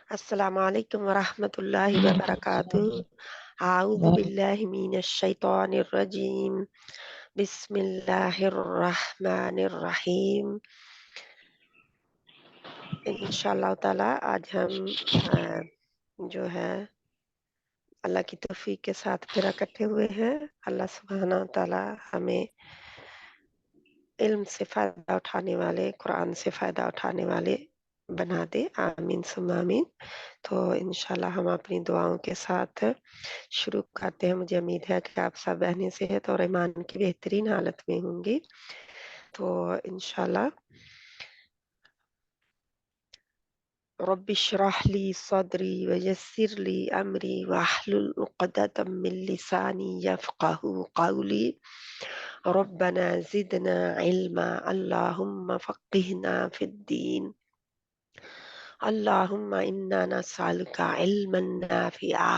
अस्सलामु अलैकुम वरहमतुल्लाहि वबरकातुहू। आऊज़ु बिल्लाहि मिनश शैतानिर रजीम। बिस्मिल्लाहिर रहमानिर रहीम। इंशाअल्लाह ताला आज हम जो है अल्लाह की तौफीक के साथ फिर इकट्ठे हुए हैं। अल्लाह सुब्हाना व तआला हमें इल्म से फ़ायदा उठाने वाले, कुरान से फ़ायदा उठाने वाले बना दे। आमीन सुम्मा आमीन। तो इंशाल्लाह हम अपनी दुआओं के साथ शुरू करते हैं। मुझे उम्मीद है कि आप सब बहनें सेहत और ईमान की बेहतरीन हालत में होंगी। तो इंशाल्लाह रब्बि इश्रह ली सदरी वयस्सिर ली अमरी वाहलुल उक़दतम मिन लिसानी यफ़क़हू क़ौली रब्बना ज़िदना इल्मा अल्लाहुम्मा फ़क़्हिना फ़िद्दीन अल्लाहुम्मा इन्ना नस्अलुका इल्मन नाफ़िआ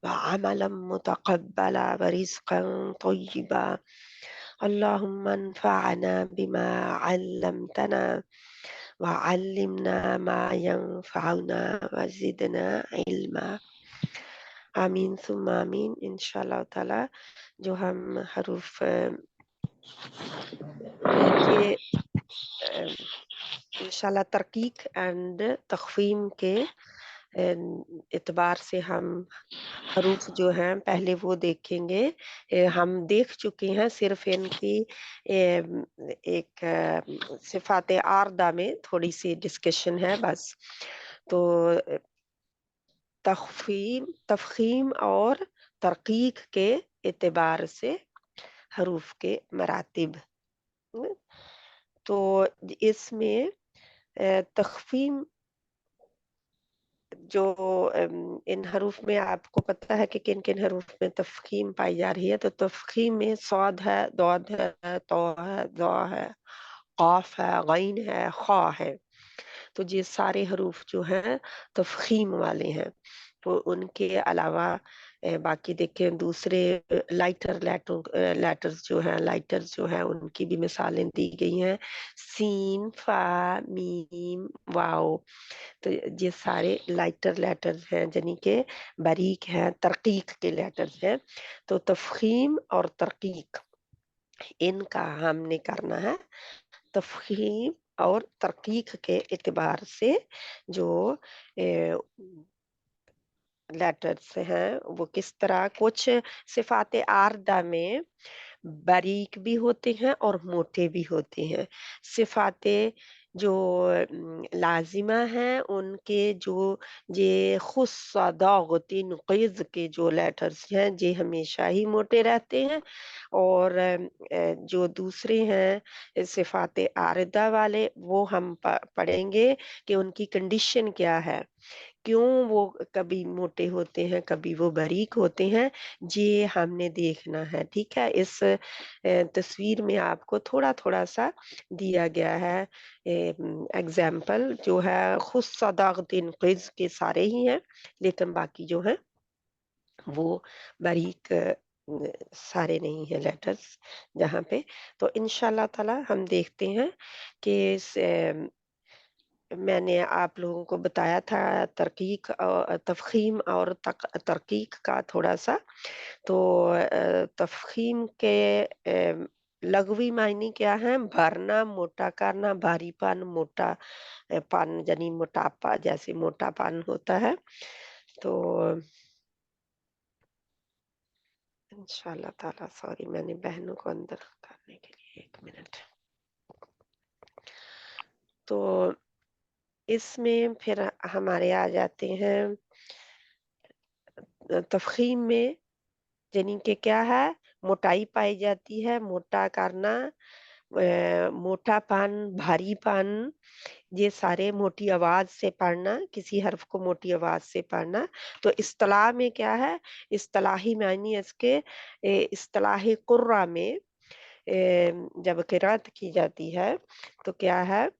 व अमलन मुतक़ब्बला व रिज़्क़न तय्यिबा अल्लाहुम्मा अन्फ़अना बिमा अल्लमतना व अल्लिमना मा यंफ़अुना व ज़िदना इल्मा। आमीन सुम्मा आमीन। इंशाअल्लाह ताला जो हम हरूफ के इंशाल्लाह तरकीक एंड तख़फ़ीम के एतबार से हम हरूफ जो हैं पहले वो देखेंगे। हम देख चुके हैं, सिर्फ इनकी एक सिफ़ात आर्दा में थोड़ी सी डिस्कशन है बस। तो तफ़ख़ीम और तरकीक के एतबार से हरूफ के मरातिब। तो इसमें तख़फ़ीम जो इन हरूफ में आपको पता है कि किन-किन हरूफ में तफ़ख़ीम पाई जा रही है। तो तफ़ख़ीम में सॉद है, दौद है, तौ है, ज़ा है, क़ाफ़ है, ग़ैन है, ख़ा है। तो ये सारे हरूफ जो हैं तफ़ख़ीम वाले हैं। तो उनके अलावा बाकी देखें दूसरे लेटर्स जो हैं उनकी भी मिसालें दी गई हैं। सीन, फ़ा, मीम, वाव। तो ये सारे लाइटर लेटर्स हैं यानी कि बारीक हैं, तरकीक के लेटर्स हैं। तो तफ़ख़ीम और तरकीक इनका हमने करना है। तफ़ख़ीम और तरकीक के एतबार से जो लेटर्स हैं वो किस तरह कुछ सिफ़ात आर्दा में बारीक भी होते हैं और मोटे भी होते हैं। सिफ़ातें जो लाज़िमा हैं उनके जो ये ख़ुस्स दाग़तिन क़िज़ के जो लेटर्स हैं ये हमेशा ही मोटे रहते हैं। और जो दूसरे हैं सिफ़ात आरिदा वाले वो हम पढ़ेंगे कि उनकी कंडीशन क्या है। क्यों वो कभी मोटे होते हैं, कभी वो बारीक होते हैं, ये हमने देखना है, ठीक है? इस तस्वीर में आपको थोड़ा-थोड़ा सा दिया गया है एग्ज़ाम्पल जो है ख़ुस्स दाग़तिन क़िज़ के सारे ही हैं, लेकिन बाकी जो हैं वो बारीक सारे नहीं हैं लेटर्स जहाँ पे। तो इंशाअल्लाह ताला हम देखते हैं कि मैंने आप लोगों को बताया था तफ़ख़ीम और तरकीक का थोड़ा-सा। तो तफ़ख़ीम के लग़वी मायने क्या हैं? भरना, मोटा करना, भारीपन, पन यानी मोटापा जैसे मोटापन होता है। तो इंशाअल्लाह ताला सॉरी मैंने बहनों को अंदर करने के लिए 1 मिनट। तो इसमें फिर हमारे आ जाते हैं तफ़ख़ीम में यानी कि क्या है? मोटाई पाई जाती है, मोटा करना, मोटापन, भारीपन, ये सारे मोटी आवाज़ से पढ़ना, किसी हर्फ़ को मोटी आवाज़ से पढ़ना। तो इस्तिलाह में क्या है? इस्तिलाही मायने इसके इस्तिलाही क़ुर्रा में जब क़िराअत की जाती है तो क्या है?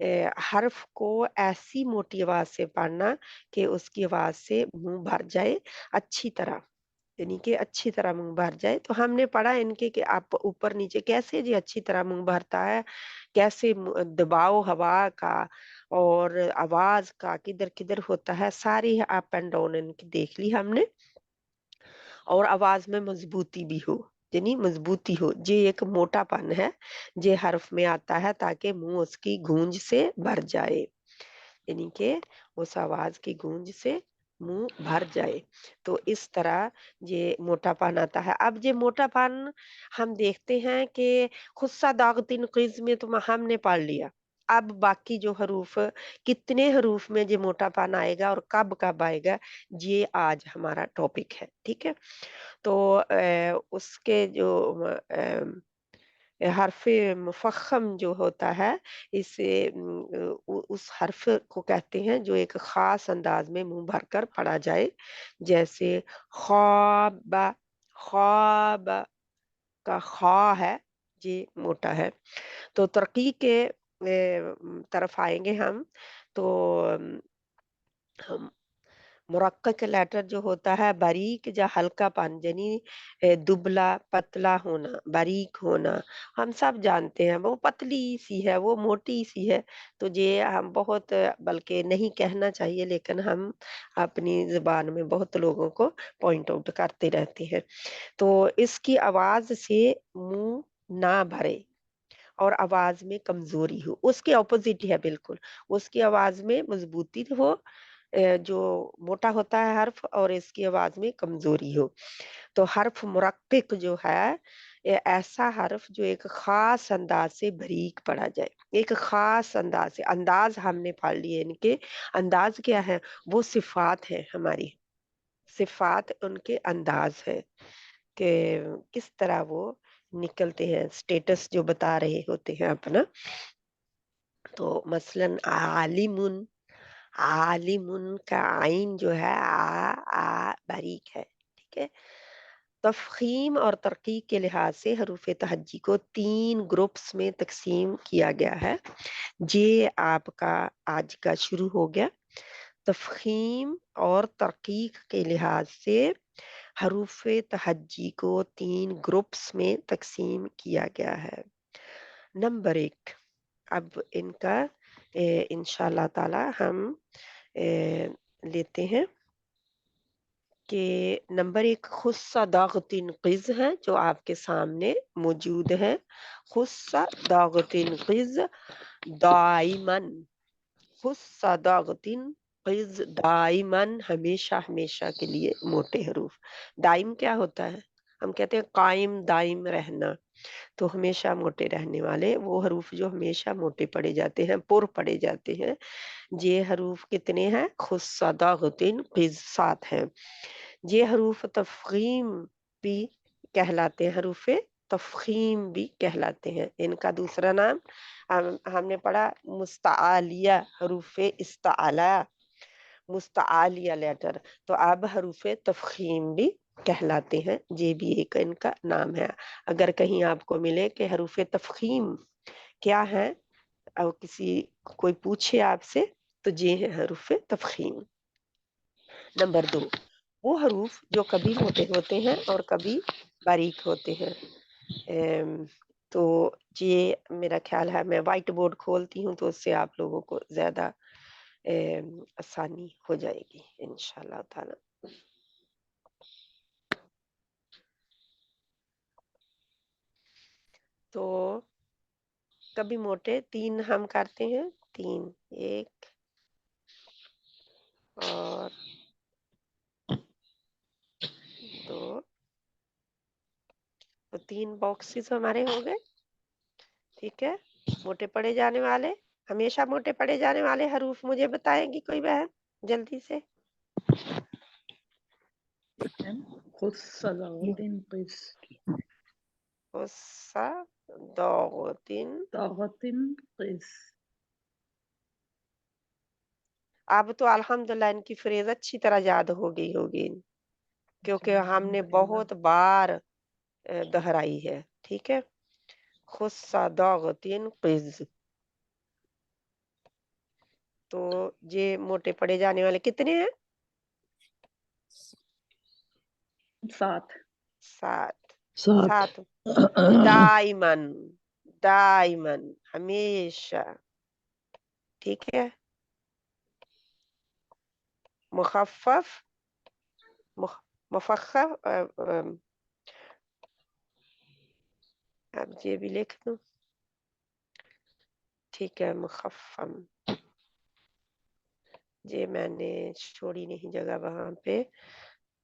हर्फ़ को ऐसी मोटी आवाज़ से पढ़ना कि उसकी आवाज़ से मुँह भर जाए अच्छी तरह। यानी कि अच्छी तरह मुंह भर जाए। तो हमने पढ़ा इनके कि आप ऊपर नीचे कैसे जी अच्छी तरह मुंह भरता है, कैसे दबाव हवा का और आवाज का किधर किधर होता है, सारी अप एंड डाउन इनकी देख ली हमने। और आवाज में मजबूती भी हो, यानी मजबूती हो, ये एक मोटापन है जे हर्फ में आता है ताकि मुंह उसकी गूंज से भर जाए, यानी कि उस आवाज की गूंज से मुंह भर जाए। तो इस तरह ये मोटापन आता है। अब ये मोटापन हम देखते हैं कि खुस्सा दागतिन quiz में तो हमने पढ़ लिया। अब बाकी जो हरूफ, कितने हरूफ में ये मोटापन आएगा और कब कब आएगा, ये आज हमारा टॉपिक है, ठीक है। तो उसके जो हर्फ़ मुफ़ख़्ख़म जो होता है, इसे उस हर्फ़ को कहते हैं जो एक ख़ास अंदाज़ में मुँह भरकर पढ़ा जाए। जैसे ख़ाब, ख़्वाब का ख़ा है, ये मोटा है। तो तरक़ी के तरफ आएँगे हम, तो हम मुरक्कक लेटर जो होता है बारीक या हल्कापन, यानी दुबला पतला होना, बारीक होना, हम सब जानते हैं वो पतली सी है, वो मोटी सी है। तो ये हम बहुत, बल्कि नहीं कहना चाहिए, लेकिन हम अपनी जुबान में बहुत लोगों को पॉइंट आउट करते रहते हैं। तो इसकी आवाज से मुंह ना भरे और आवाज में कमजोरी हो, उसके ऑपोजिट है बिल्कुल। उसकी आवाज में मजबूती हो, जो मोटा होता है हर्फ, और इसकी आवाज में कमजोरी हो। तो हर्फ मुरक्किक जो है, ये ऐसा हर्फ जो एक खास अंदाज से बारीक पढ़ा जाए, एक खास अंदाज से। अंदाज हमने पढ़ लिए इनके। अंदाज क्या है? वो सिफात है हमारी, सिफात उनके अंदाज है कि किस तरह वो निकलते हैं, स्टेटस जो बता रहे होते हैं अपना। तो मसलन आलिमुन, आलिमुन का आइन जो है बारीक है, ठीक है। तफखीम और तरकीब के लिहाज से हरूफ तहज्जी को 3 ग्रुप्स में तकसीम किया गया है। ये आपका आज का शुरू हो गया। तफखीम और तरकीक के लिहाज से हरूफ तहज्जी को 3 ग्रुप्स में तकसीम किया गया है। नंबर 1, अब इनका इंशाल्लाह ताला हम लेते हैं कि नंबर 1 खुस्सा दागतिन क़िज़ है जो आपके सामने मौजूद है। खुस्सा दागतिन क़िज़ दाइमन, खुस्सा दागतिन क़िज़ दाइमन, हमेशा हमेशा के लिए मोटे हरूफ। दाइम क्या होता है? हम कहते हैं कायम दाइम रहना। तो हमेशा मोटे रहने वाले वो हरूफ जो हमेशा मोटे पढ़े जाते हैं, पुर पढ़े जाते हैं। ये हरूफ कितने हैं? खुस्सा दागतिन क़िज़ 7 हैं। ये हरूफ तफ़ख़ीम भी कहलाते हैं, हरूफ तफ़ख़ीम भी कहलाते हैं। इनका दूसरा नाम हमने पढ़ा मुस्तआलिया, हरूफ इस्तआला, मुस्तआलिया लेटर। तो अब हरूफ तफ़ख़ीम भी कहलाते हैं, ये भी एक इनका नाम है। अगर कहीं आपको मिले कि हरूफ तफ़ख़ीम क्या है, और किसी कोई पूछे आपसे, तो ये है हरूफ तफ़ख़ीम। नंबर 2, वो हरूफ जो कभी मोटे होते हैं और कभी बारीक होते हैं। अम, तो ये मेरा ख्याल है, मैं व्हाइट बोर्ड खोलती हूँ तो उससे आप लोगों को ज्यादा आसानी हो जाएगी इंशाल्लाह ताला। तो कभी मोटे 3 हम करते हैं, 3, 1 और 2। तो 3 बॉक्सेस हमारे हो गए, ठीक है। मोटे पढ़े जाने वाले, हमेशा मोटे पढ़े जाने वाले हरूफ मुझे बताएगी कोई बहन जल्दी से? खुस्सा दागतिन क़िज़, गुस्सा दागतिन। दागतिन क़िज़। अब तो अल्हम्दुलिल्लाह इनकी फ्रेज अच्छी तरह याद हो गई होगी, क्योंकि हमने बहुत बार दोहराई है, ठीक है। खुस्सा दागतिन क़िज़। तो ये मोटे पढ़े जाने वाले कितने हैं? सात सात सात सात दाइमन दाइमन हमेशा, ठीक है। मुखफ़फ़ मुफख्खम अब ये भी लिख दूं, ठीक है। मुखफ़्फ़म ये मैंने छोड़ी नहीं जगह वहां पे।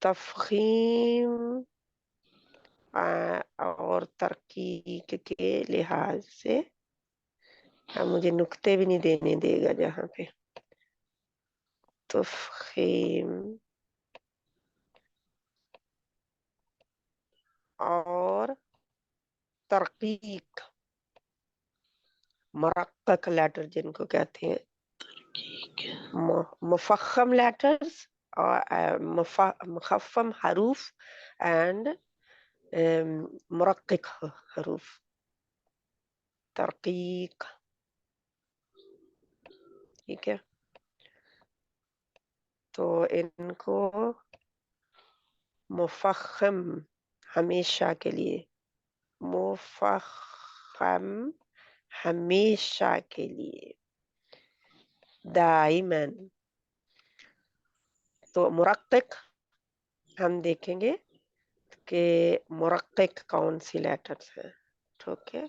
तफखीम और तरकीक के लिहाज से अब मुझे नुक्ते भी नहीं देने देगा जहां पे। तफखीम और तरकीक, मरक्कक लेटर जिनको कहते हैं, मुफख्खम लेटर्स और मुखफ़्फ़म हरूफ एंड मुरक्किक हरूफ। तरकीक, ठीक है। तो इनको मुफख्खम हमेशा के लिए, मुफख्खम हमेशा के लिए, दाइमन। तो मुरक्किक हम देखेंगे कि मुरक्किक कौन सी लेटर्स हैं, ठीक है।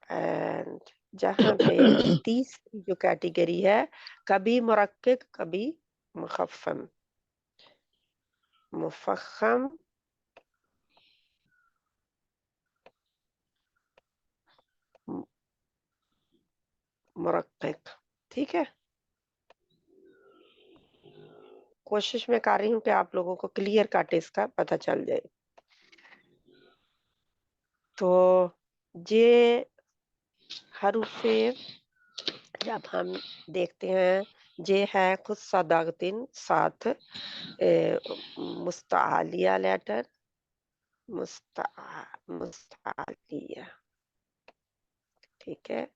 एंड जहाँ पे तीसरी जो कैटेगरी है, कभी मुरक्किक कभी मुखफ़्फ़म, मुफख्खम मुरक्किक, ठीक है। कोशिश मैं कर रही हूँ कि आप लोगों को क्लियर कट इसका पता चल जाए। तो ये हरूफे जब हम देखते हैं, ये है खुद सदागतिन साथ मुस्तालिया लेटर, मुस्ता मुस्तालिया, ठीक है।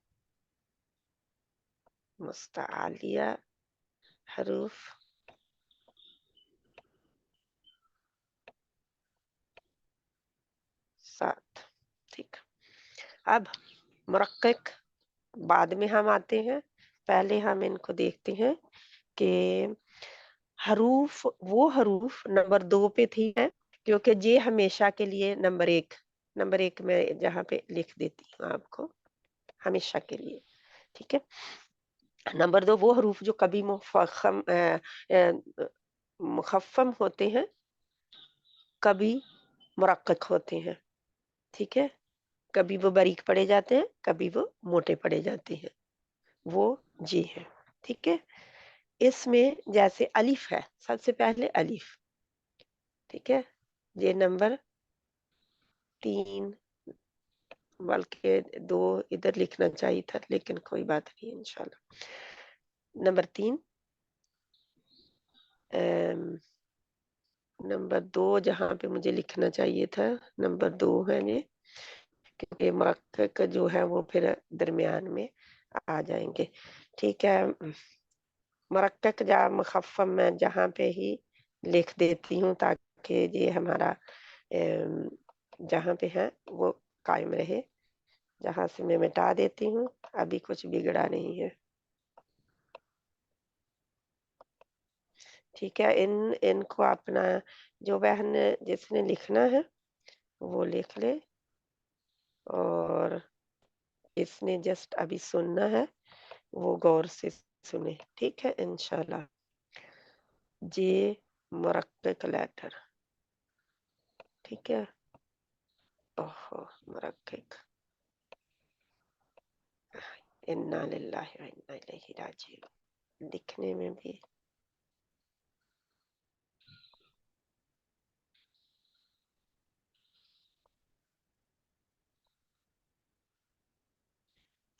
मुस्तालिया हरूफ सात, ठीक। अब मुरक्किक बाद में हम आते हैं, पहले हम इनको देखते हैं कि हरूफ, वो हरूफ नंबर 2 पे थी है, क्योंकि ये हमेशा के लिए नंबर एक में जहाँ पे लिख देती हूँ आपको हमेशा के लिए, ठीक है। नंबर 2 वो हरूफ जो कभी मुखफ़्फ़म होते हैं, कभी मुरक्किक होते हैं, ठीक है। कभी वो बारीक पढ़े जाते हैं, कभी वो मोटे पढ़े जाते हैं, वो ये है, ठीक है। इसमें जैसे अलिफ है, सबसे पहले अलिफ, ठीक है। ये नंबर 3, बल्कि 2 इधर लिखना चाहिए था, लेकिन कोई बात नहीं इंशाल्लाह। नंबर 3 नंबर 2 जहाँ पे मुझे लिखना चाहिए था, नंबर 2 है ये, क्योंकि मुरक्किक जो है वो फिर दरमियान में आ जाएंगे, ठीक है। मुरक्किक या मुखफ़्फ़म मैं जहाँ पे ही लिख देती हूँ ताकि ये हमारा जहाँ पे है वो कायम रहे। जहाँ से मैं मिटा देती हूँ, अभी कुछ बिगड़ा नहीं है, ठीक है। इनको अपना जो बहन जिसने लिखना है वो लिख ले, और इसने जस्ट अभी सुनना है वो गौर से सुने, ठीक है इंशाल्लाह। जे मुरक्किक लेटर, ठीक है। ओहो मुरक्किक, इन्ना लिल्लाहि व इन्ना इलैहि राजिऊन, लिखने में भी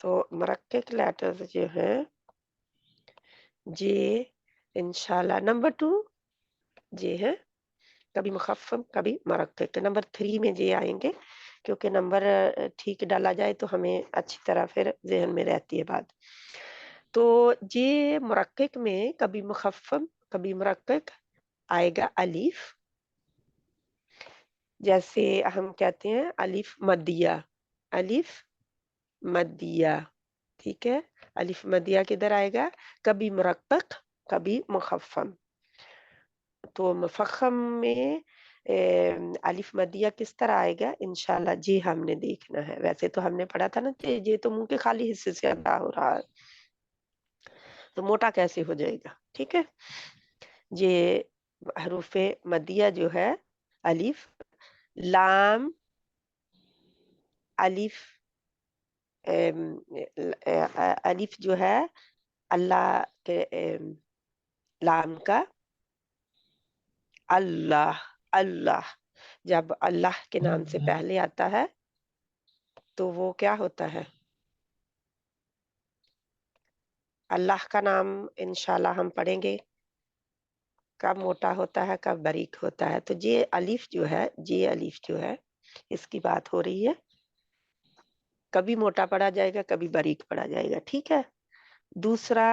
तो मुरक्किक लेटर्स जो हैं ये इंशाल्लाह नंबर 2 ये है, कभी मुखफ़्फ़म कभी मुरक्किक। नंबर 3 में ये आएंगे, क्योंकि नंबर ठीक डाला जाए तो हमें अच्छी तरह फिर ज़हन में रहती है बात। तो ये मुरक्किक में कभी मुखफ़्फ़म कभी मुरक्कक आएगा अलिफ, जैसे हम कहते हैं अलिफ मदिया, अलिफ मदिया, ठीक है। अलिफ मदिया किधर आएगा, कभी मुरक्कक कभी मुखफ़्फ़म। तो मुफख्खम में अलिफ मदिया किस तरह आएगा इंशाल्लाह जी हमने देखना है। वैसे तो हमने पढ़ा था ना कि ये तो मुंह के खाली हिस्से से अदा हो रहा है, तो मोटा कैसे हो जाएगा, ठीक है। ये हरूफे मदिया जो है, अलिफ, लाम, अलिफ, अलिफ जो है अल्लाह के लाम का, अल्लाह, अल्लाह, जब अल्लाह के नाम से पहले आता है तो वो क्या होता है, अल्लाह का नाम इंशाल्लाह हम पढ़ेंगे, कब मोटा होता है कब बारीक होता है। तो ये अलिफ जो है, ये अलिफ जो है इसकी बात हो रही है, कभी मोटा पढ़ा जाएगा कभी बारीक पढ़ा जाएगा, ठीक है। दूसरा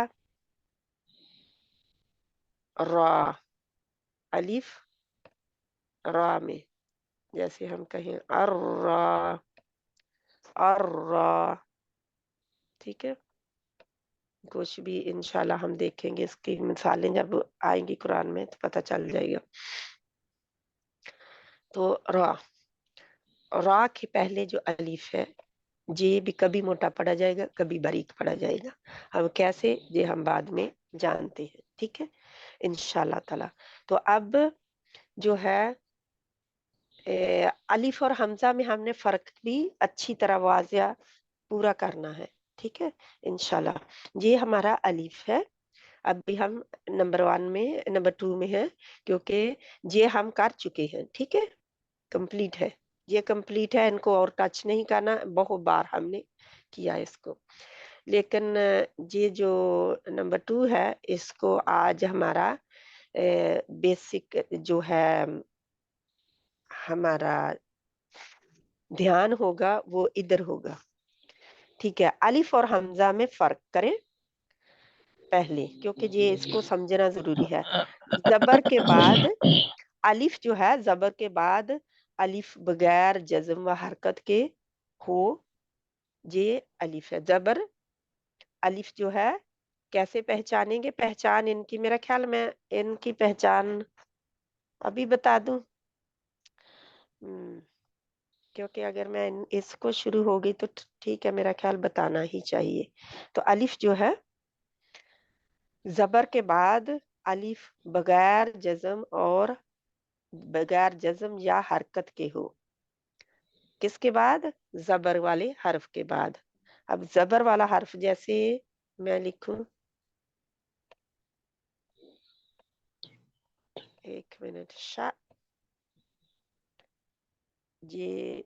रा, अलिफ रा में, जैसे हम कहें अर्रा, अर्रा, ठीक है। कुछ भी इंशाल्लाह हम देखेंगे, इसकी मिसालें जब आएंगी कुरान में तो पता चल जाएगा। तो रा, रा के पहले जो अलिफ है ये भी कभी मोटा पढ़ा जाएगा कभी बारीक पढ़ा जाएगा। अब कैसे ये हम बाद में जानते हैं, ठीक है इंशाल्लाह ताला। तो अब जो है अलिफ और हमजा में हमने फर्क भी अच्छी तरह वाजिया पूरा करना है, ठीक है इंशाल्लाह। ये हमारा अलिफ है, अभी हम नंबर 1 में नंबर 2 में है, क्योंकि ये हम कर चुके हैं, ठीक है, कंप्लीट है, ये कंप्लीट है, इनको और टच नहीं करना, बहुत बार हमने किया इसको। लेकिन ये जो नंबर 2 है इसको आज हमारा बेसिक जो है हमारा ध्यान होगा वो इधर होगा, ठीक है। अलिफ और हमजा में फर्क करें पहले, क्योंकि ये इसको समझना जरूरी है। जबर के बाद अलिफ जो है, जबर के बाद अलिफ बगैर जज्म व हरकत के हो, ये अलिफ है। जबर अलिफ जो है कैसे पहचानेंगे, पहचान इनकी मेरा ख्याल में इनकी पहचान अभी बता दूं, क्योंकि अगर मैं इसको शुरू हो गई तो ठीक है, मेरा ख्याल बताना ही चाहिए। तो अलिफ जो है जबर के बाद अलिफ बगैर जज्म और बगैर जज्म या हरकत के हो, किसके बाद, जबर वाले हर्फ के बाद। अब जबर वाला हर्फ जैसे मैं लिखूं, एक मिनट, शा, ये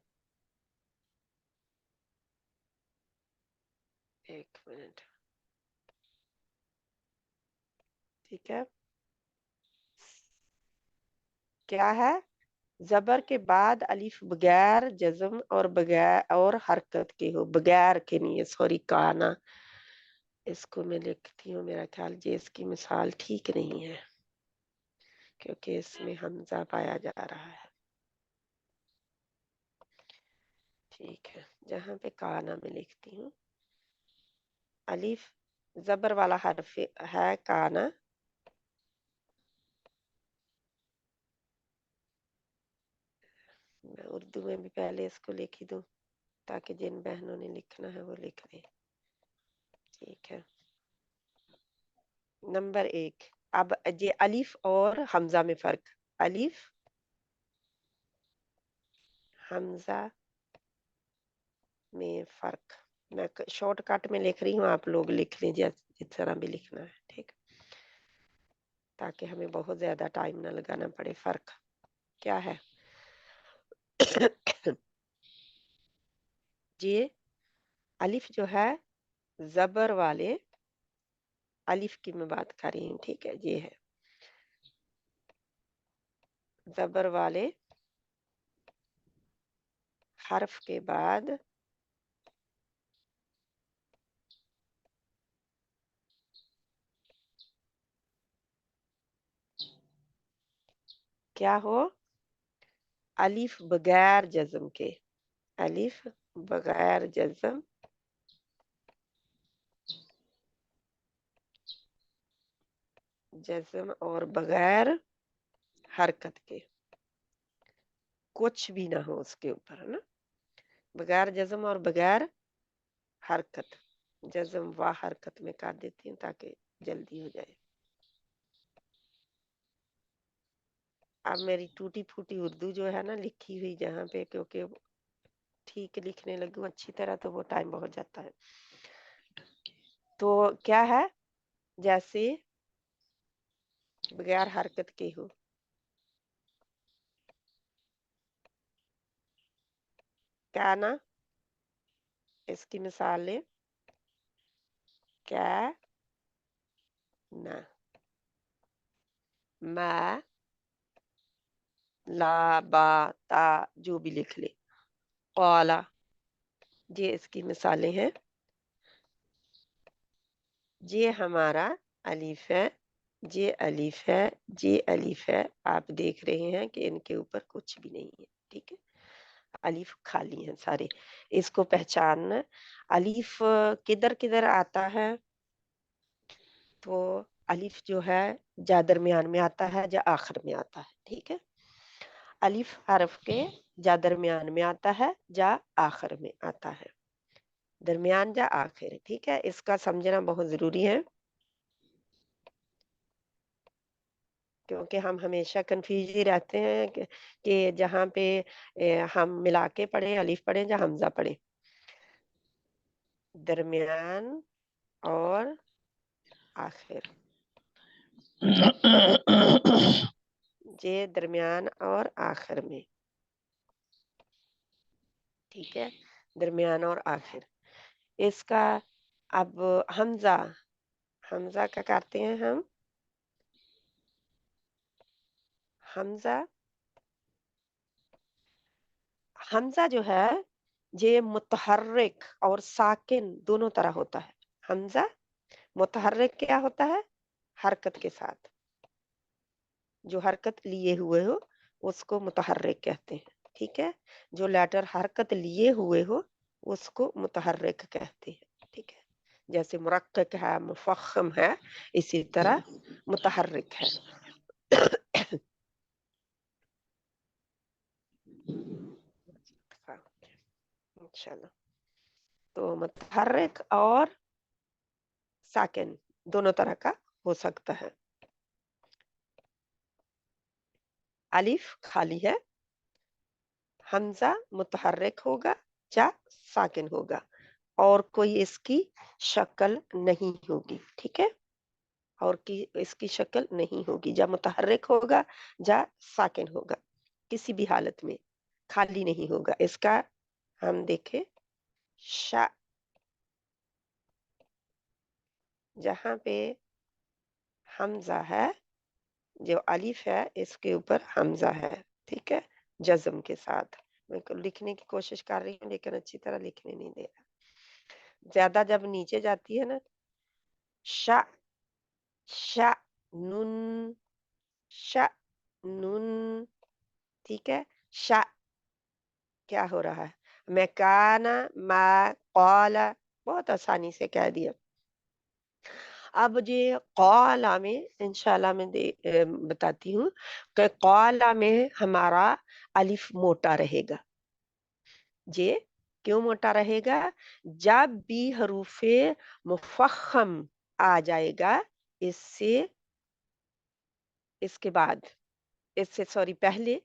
एक मिनट, ठीक है, क्या है, जबर के बाद अलिफ बगैर जज्म और बगैर और हरकत के हो, बगैर के नहीं है, सॉरी काना, इसको मैं लिखती हूँ, मेरा ख्याल ये इसकी मिसाल ठीक नहीं है क्योंकि इसमें हमजा पाया जा रहा है, ठीक है। जहां पे काना में लिखती हूँ, अलिफ जबर वाला हर्फ है काना, मैं उर्दू में भी पहले इसको लिख ही दूं ताकि जिन बहनों ने लिखना है वो लिख दें, ठीक है। नंबर 1, अब ये अलिफ और हमजा में फर्क, अलिफ हमजा में फर्क, मैं शॉर्टकट में लिख रही हूँ, आप लोग लिख लीजिए जिस तरह भी लिखना है, ठीक, ताकि हमें बहुत ज्यादा टाइम ना लगाना पड़े। फर्क क्या है ये अलिफ जो है जबर वाले अलिफ की मैं बात कर रही हूँ, ठीक है, ये है जबर वाले हर्फ के बाद क्या हो? अलिफ बगैर जज्म के, अलिफ बगैर जज्म, जज्म और बगैर हरकत के, कुछ भी ना हो उसके ऊपर, है ना? बगैर जज्म और बगैर हरकत, जज्म व हरकत में काट देती हूँ ताकि जल्दी हो जाए। अब मेरी टूटी फूटी उर्दू जो है ना लिखी हुई जहाँ पे, क्योंकि ठीक लिखने लगूं अच्छी तरह तो वो टाइम बहुत जाता है। तो क्या है? जैसे बगैर हरकत के हो, क्या ना, इसकी मिसाल ले, क्या ना, मैं, ला, बा, ता, जो भी लिख ले, कौला, ये इसकी मिसालें हैं। ये हमारा अलीफ है, ये अलीफ है, ये अलीफ है। आप देख रहे हैं कि इनके ऊपर कुछ भी नहीं है, ठीक है? अलीफ खाली है सारे। इसको पहचानना, अलीफ किधर किधर आता है? तो अलीफ जो है जा दरमियान में आता है या आखिर में आता है, ठीक है? अलीफ हरफ के जा दरमियान में आता है या आखिर में आता है, दरमियान या आखिर, ठीक है? इसका समझना बहुत जरूरी है, क्योंकि हम हमेशा कंफ्यूज ही रहते हैं कि जहाँ पे हम मिला के पढ़े, अलीफ पढ़े या हमजा पढ़े। दरमियान और आखिर, ये दरमियान और आखिर में, ठीक है? दरमियान और आखिर। इसका अब हमजा, हमजा क्या करते हैं हम? हमजा, हमजा जो है ये मुतहर्रिक और साकिन दोनों तरह होता है। हमजा मुतहर्रिक क्या होता है? हरकत के साथ, जो हरकत लिए हुए हो उसको मुतहर्रिक कहते हैं, ठीक है? जो लेटर हरकत लिए हुए हो उसको मुतहर्रिक कहते हैं, ठीक है? जैसे मुरक्कक है, मुफख्खम है, इसी तरह मुतहर्रिक है। चलो, तो मुतहर्रिक और साकिन दोनों तरह का हो सकता है। अलिफ खाली है, हमजा मुतहर्रिक होगा या साकिन होगा, और कोई इसकी शक्ल नहीं होगी, ठीक है? और की इसकी शक्ल नहीं होगी, या मुतहर्रिक होगा या साकिन होगा, किसी भी हालत में खाली नहीं होगा। इसका हम देखें, शा, जहाँ पे हमजा है, जो अलिफ है इसके ऊपर हमजा है, ठीक है? जज्म के साथ। मैं लिखने की कोशिश कर रही हूँ लेकिन अच्छी तरह लिखने नहीं दे रहा। ज्यादा जब नीचे जाती है ना, शा, शा, नून, शा, नून, ठीक है? शा, क्या हो रहा है? मैं काना, मा, कौला, बहुत आसानी से कह दिया। अब ये कौला में इंशाल्लाह मैं बताती हूँ कि कौला में हमारा अलिफ मोटा रहेगा। ये क्यों मोटा रहेगा? जब भी हरूफे मुफख्खम आ जाएगा, इससे, इसके बाद, इससे सॉरी पहले,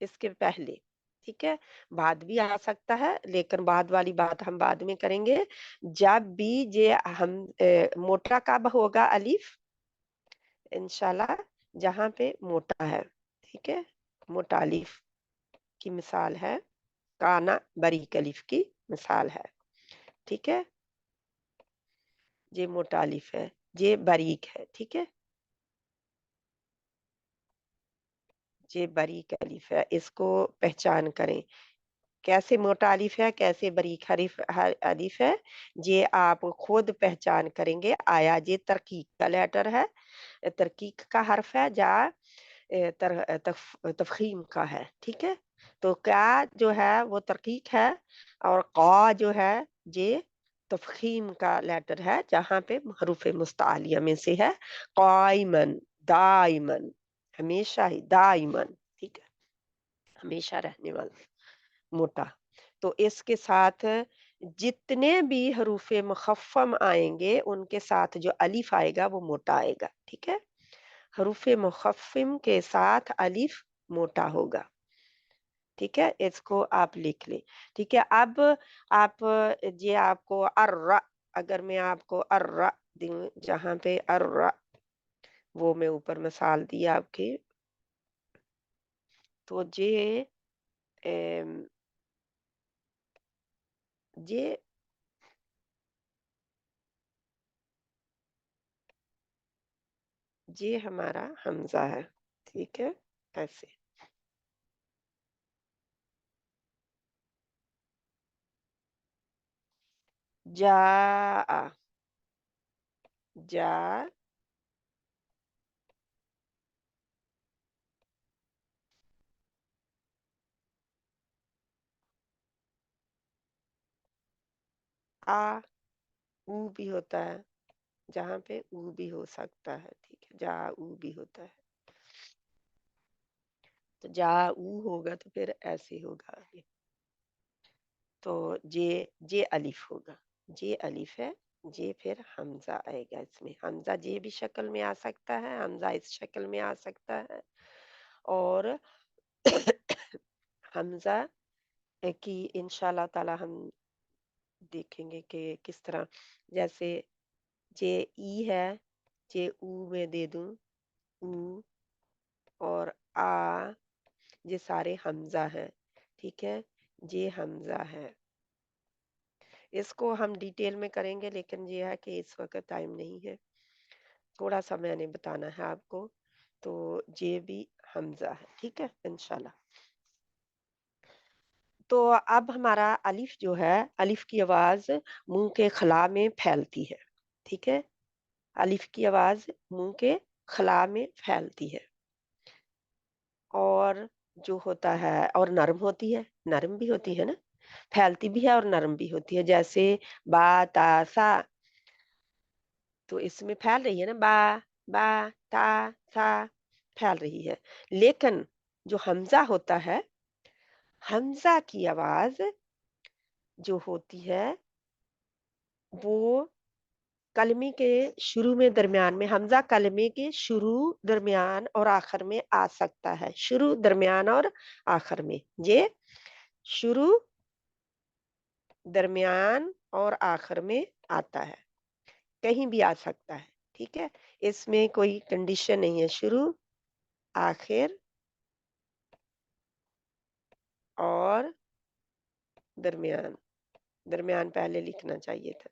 इसके पहले, ठीक है? बाद भी आ सकता है लेकिन बाद वाली बात हम बाद में करेंगे। जब भी ये हम मोटा कब होगा अलिफ? इंशाल्लाह जहां पे मोटा है, ठीक है? मोटा अलिफ की मिसाल है, काना बारीक अलिफ की मिसाल है, ठीक है? ये मोटा अलिफ है, ये बारीक है, ठीक है? ये बारीक अलिफ है, इसको पहचान करें। कैसे मोटा अलिफ है, कैसे बारीक अलिफ है, ये आप खुद पहचान करेंगे। आया ये तरकीक का लेटर है, तरकीक का हर्फ है, या तफखीम का है, ठीक है। तो क्या जो है वो तरकीक है, और क़ा जो है ये तफखीम का लेटर है, जहाँ पे हरूफ मुस्तालिया में से है क़ाइमन, दाइमन, हमेशा ही, दाइमन, ठीक है, हमेशा रहने वाला, मोटा। तो इसके साथ जितने भी हरूफ मुखफ़्फ़म आएंगे उनके साथ जो अलिफ आएगा वो मोटा आएगा, ठीक है। हरूफ मुखफ़्फ़म के साथ अलिफ मोटा होगा, ठीक है। इसको आप लिख लें, ठीक है। अब आप ये आपको अर्रा, अगर मैं आपको अर्रा दूं, जहां पे अर्रा, वो मैं ऊपर मिसाल दी आपकी, तो एम, ये ये हमारा हमजा है, ठीक है, ऐसे। जा, जा, आ, ऊ भी होता है, जहाँ पे ऊ भी हो सकता है, ठीक है, जा ऊ भी होता है। तो जा ऊ होगा तो फिर ऐसे होगा आगे। तो जे अलिफ होगा, जे अलिफ है, जे फिर हमजा आएगा। इसमें हमजा जे भी शक्ल में आ सकता है, हमजा इस शक्ल में आ सकता है, और हमजा की इंशाल्लाह ताला हम देखेंगे कि किस तरह, जैसे जे ई है, जे ऊ में दे दूं, ऊ और आ, ये सारे हमजा हैं, ठीक है, ये हमजा है। इसको हम डिटेल में करेंगे, लेकिन ये है कि इस वक्त टाइम नहीं है, थोड़ा सा मैंने बताना है आपको। तो ये भी हमजा है, ठीक है, इंशाल्लाह। तो अब हमारा अलिफ जो है, अलिफ की आवाज मुंह के खला में फैलती है, ठीक है। अलिफ की आवाज मुंह के खला में फैलती है, और जो होता है, और नरम होती है, नरम भी होती है ना, फैलती भी है और नरम भी होती है। जैसे बा ता सा, तो इसमें फैल रही है ना, बा बा ता सा, फैल रही है। लेकिन जो हमजा होता है, हमजा की आवाज जो होती है वो कलमे के शुरू में, दरमियान में, हमजा कलमे के शुरू, दरमियान और आखिर में आ सकता है। शुरू, दरमियान और आखिर में, ये शुरू, दरमियान और आखिर में आता है, कहीं भी आ सकता है, ठीक है। इसमें कोई कंडीशन नहीं है, शुरू, आखिर और दरमियान। दरमियान पहले लिखना चाहिए था।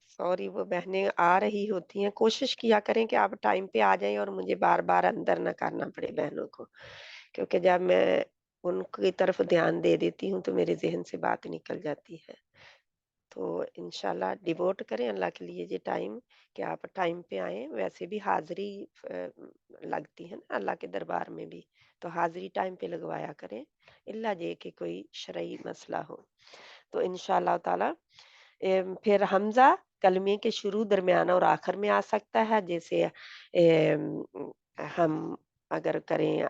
सॉरी, वो बहनें आ रही होती हैं, कोशिश किया करें कि आप टाइम पे आ जाएं और मुझे बार बार अंदर ना करना पड़े बहनों को, क्योंकि जब मैं उनकी तरफ ध्यान दे देती हूँ तो मेरे जहन से बात निकल जाती है। तो इंशाल्लाह डिवोट करें अल्लाह के लिए ये टाइम, कि आप टाइम पे आएँ। वैसे भी हाज़िरी लगती है ना अल्लाह के दरबार में भी, तो हाज़िरी टाइम पे लगवाया करें, इल्ला ये कि कोई शरई मसला हो। तो इंशाल्लाह ताला फिर हमज़ा कलमे के शुरू, दरमियान और आखिर में आ सकता है। जैसे हम अगर करें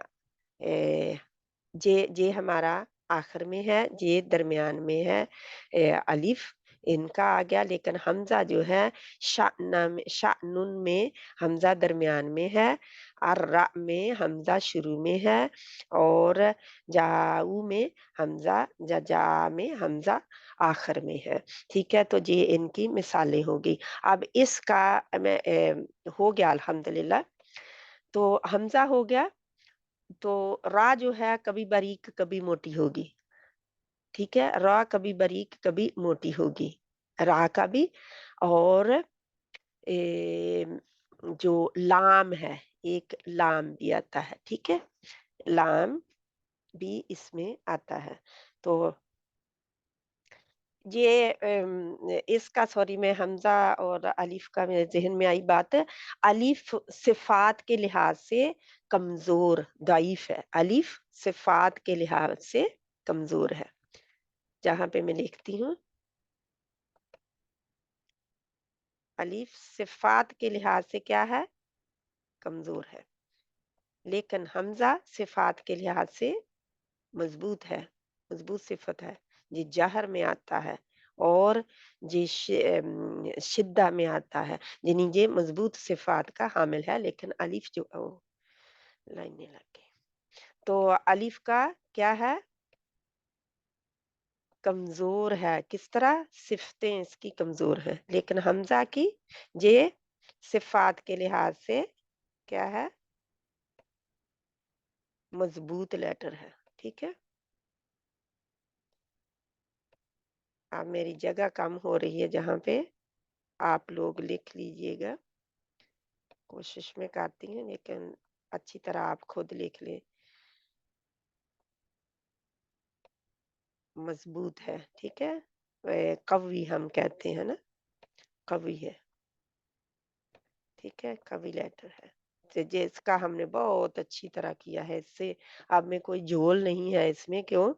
जे हमारा आखिर में है, जे दरमियान में है, अलिफ इनका आ गया, लेकिन हमजा जो है शानून में हमजा दरमियान में है, अर्रा में हमजा शुरू में है, और जाऊ में हमजा, जा में हमजा आखिर में है, ठीक है। तो ये इनकी मिसालें होगी। अब इसका मैं हो गया अल्हम्दुलिल्लाह। तो हमजा हो गया, तो रा जो है कभी बारीक कभी मोटी होगी, ठीक है, रा कभी बारीक कभी मोटी होगी, रा का भी। और ए, जो लाम है, एक लाम भी आता है, ठीक है, लाम भी इसमें आता है। तो ये इसका सॉरी मैं हमज़ा और अलिफ का मेरे ज़हन में आई बात। अलिफ सिफ़ात के लिहाज़ से कमज़ोर, दाइफ़ है। अलिफ सिफ़ात के लिहाज़ से कमज़ोर है। जहाँ पे मैं लिखती हूँ, अलिफ सिफ़ात के लिहाज़ से क्या है? कमज़ोर है। लेकिन हमज़ा सिफ़ात के लिहाज़ से मज़बूत है, मज़बूत सिफ़त है। ये जहर में आता है और ये शिद्दा में आता है। यानी ये मज़बूत सिफ़ात का हामिल है, लेकिन अलिफ जो लाइनें लग गई। तो अलिफ का क्या है? कमज़ोर है। किस तरह? सिफ़तें इसकी कमज़ोर हैं, लेकिन हमज़ा की ये सिफ़ात के लिहाज़ से क्या है? मज़बूत लेटर है। ठीक है? अब मेरी जगह कम हो रही है जहाँ पे, आप लोग लिख लीजिएगा। कोशिश मैं करती हूँ, लेकिन अच्छी तरह आप खुद लिख लें। मज़बूत है, ठीक है? कवी हम कहते हैं ना, कवी है, ठीक है? कवी लेटर है। जिसका हमने बहुत अच्छी तरह किया है इससे, अब में कोई झोल नहीं है इसमें, क्यों?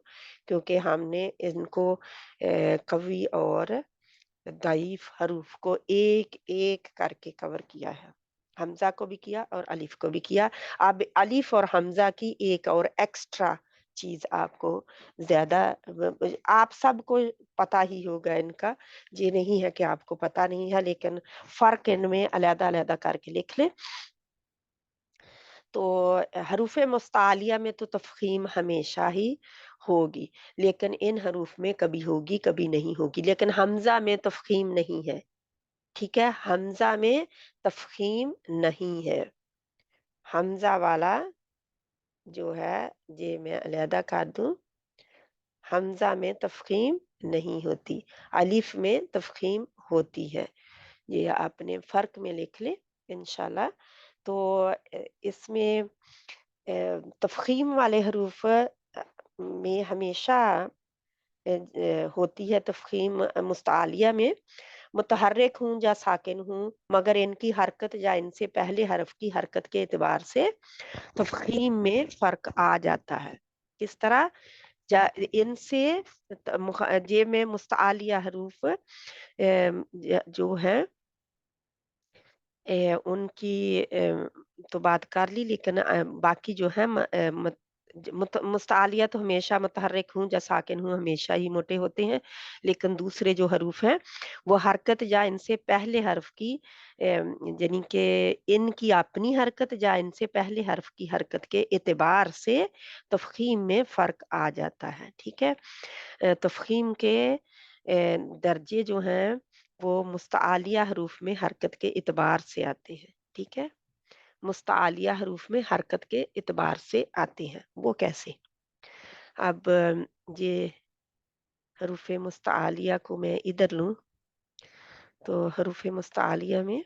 क्योंकि हमने इनको कवी और दाइफ हरूफ को एक-एक करके कवर किया है। हमज़ा को भी किया और अलिफ को भी किया। अब अलिफ और हमज़ा की एक और एक्स्ट्रा चीज़ आपको ज़्यादा आप सबको पता ही होगा इनका, ये नहीं है कि आपको पता नहीं है, लेकिन फ़र्क इनमें अलग-अलग करके लिख लें। तो हरूफ़े मुस्तालिया में तो तफ़ख़ीम हमेशा ही होगी, लेकिन इन हरूफ में कभी होगी, कभी नहीं होगी। लेकिन हमज़ा में तफ़ख़ीम नहीं है। ठीक है? हमज़ा में तफ़ख़ीम नहीं है। हमज़ा वाला जो है, ये मैं अलहदा कर दूँ, हमज़ा में तफ़ख़ीम नहीं होती, अलिफ़ में तफ़ख़ीम होती है। ये आपने फ़र्क में लिख लें इंशाअल्लाह। तो इसमें तफ़ख़ीम वाले हरूफ में हमेशा होती है तफ़ख़ीम मुस्तालिया में, मुतहर्रिक हूँ या साकिन हूँ, मगर इनकी हरकत या इनसे पहले हरफ की हरकत के एतबार से तफ़ख़ीम में फ़र्क आ जाता है। किस तरह? जा इनसे ये में मुस्तालिया हरूफ जो हैं उनकी तो बात कर ली, लेकिन बाकी जो है मुस्तालिया तो हमेशा मुतहर्रिक हूँ या साकिन हूँ हमेशा ही मोटे होते हैं, लेकिन दूसरे जो हरूफ हैं वो हरकत या इनसे पहले हर्फ की यानी कि इनकी अपनी हरकत या इनसे पहले हर्फ की हरकत के एतबार से तफ़ख़ीम में फ़र्क आ जाता है। ठीक है? तफ़ख़ीम के दर्जे जो हैं वो मुस्तआलिया हरूफ में हरकत के एतबार से आते हैं, ठीक है? मुस्तआलिया हरूफ में हरकत के एतबार से आते हैं, वो कैसे? अब ये हरूफ़ मुस्तआलिया को मैं इधर लूँ, तो हरूफ़ मुस्तआलिया में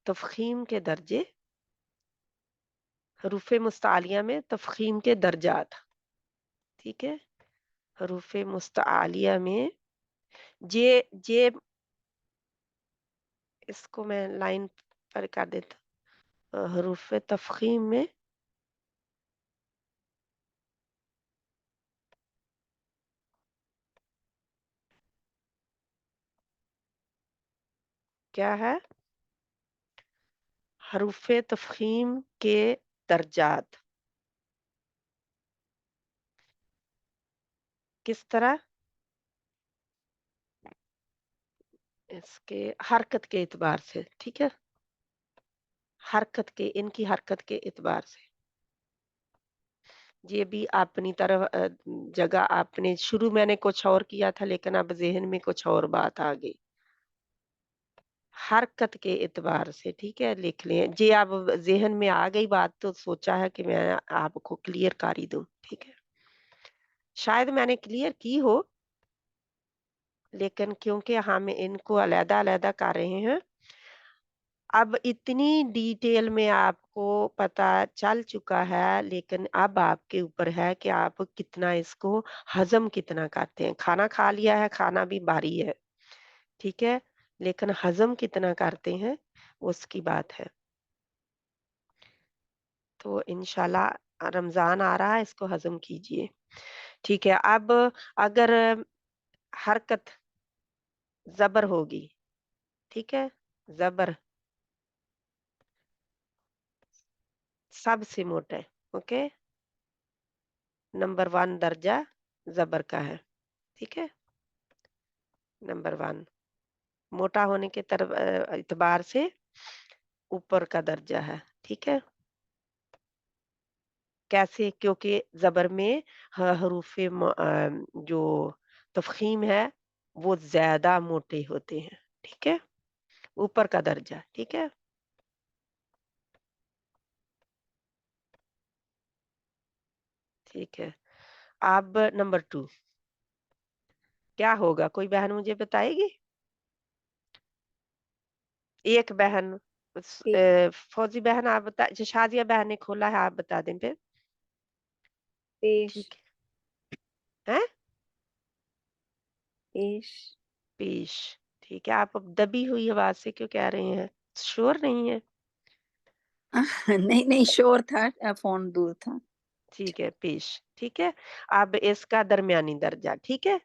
तफ़ख़ीम के दर्जे, हरूफ़ मुस्तआलिया में तफ़ख़ीम के दर्जात, ठीक है? हरूफ़ मुस्तआलिया में जे इसको मैं लाइन पर कर देता हरूफ़ तफ़ख़ीम में क्या है? हरूफ़ तफ़ख़ीम के दर्जात, किस तरह? इसके हरकत के एतबार से, ठीक है? हरकत के इनकी हरकत के एतबार से। ये भी अपनी तरफ जगह आपने शुरू मैंने कुछ और किया था, लेकिन अब ज़हन में कुछ और बात आ गई। हरकत के एतबार से, ठीक है? लिख लें। जी, अब ज़हन में आ गई बात, तो सोचा है कि मैं आपको क्लियर कर ही दूँ, ठीक है? शायद मैंने क्लियर की हो, लेकिन क्योंकि हम इनको अलग-अलग कर रहे हैं, अब इतनी डिटेल में आपको पता चल चुका है, लेकिन अब आपके ऊपर है कि आप कितना इसको हज़म कितना करते हैं। खाना खा लिया है, खाना भी भारी है, ठीक है? लेकिन हज़म कितना करते हैं, उसकी बात है। तो इंशाल्लाह रमज़ान आ रहा है, इसको हज़म कीजिए, ठीक है? अब अगर हरकत ज़बर होगी, ठीक है? ज़बर सबसे मोटा है, ओके? नंबर 1 दर्जा ज़बर का है, ठीक है? नंबर 1 मोटा होने के एतबार से ऊपर का दर्जा है, ठीक है? कैसे? क्योंकि ज़बर में जो तफ़ख़ीम है, वो ज़्यादा मोटे होते हैं, ठीक है? ऊपर का दर्जा, ठीक है? ठीक है। अब नंबर 2 क्या होगा? कोई बहन मुझे बताएगी? एक बहन पे, फ़ौज़ी बहन आप बता अच्छा शाज़िया बहन ने खोला है, आप बता दें फिर। पेश, ठीक है। हैं? पेश, पेश, ठीक है। आप अब दबी हुई आवाज़ से क्यों कह रहे हैं? श्योर नहीं है? नहीं नहीं शोर था, फोन दूर था। ठीक है, पेश, ठीक है। अब इसका दरमियानी दर्जा, ठीक है?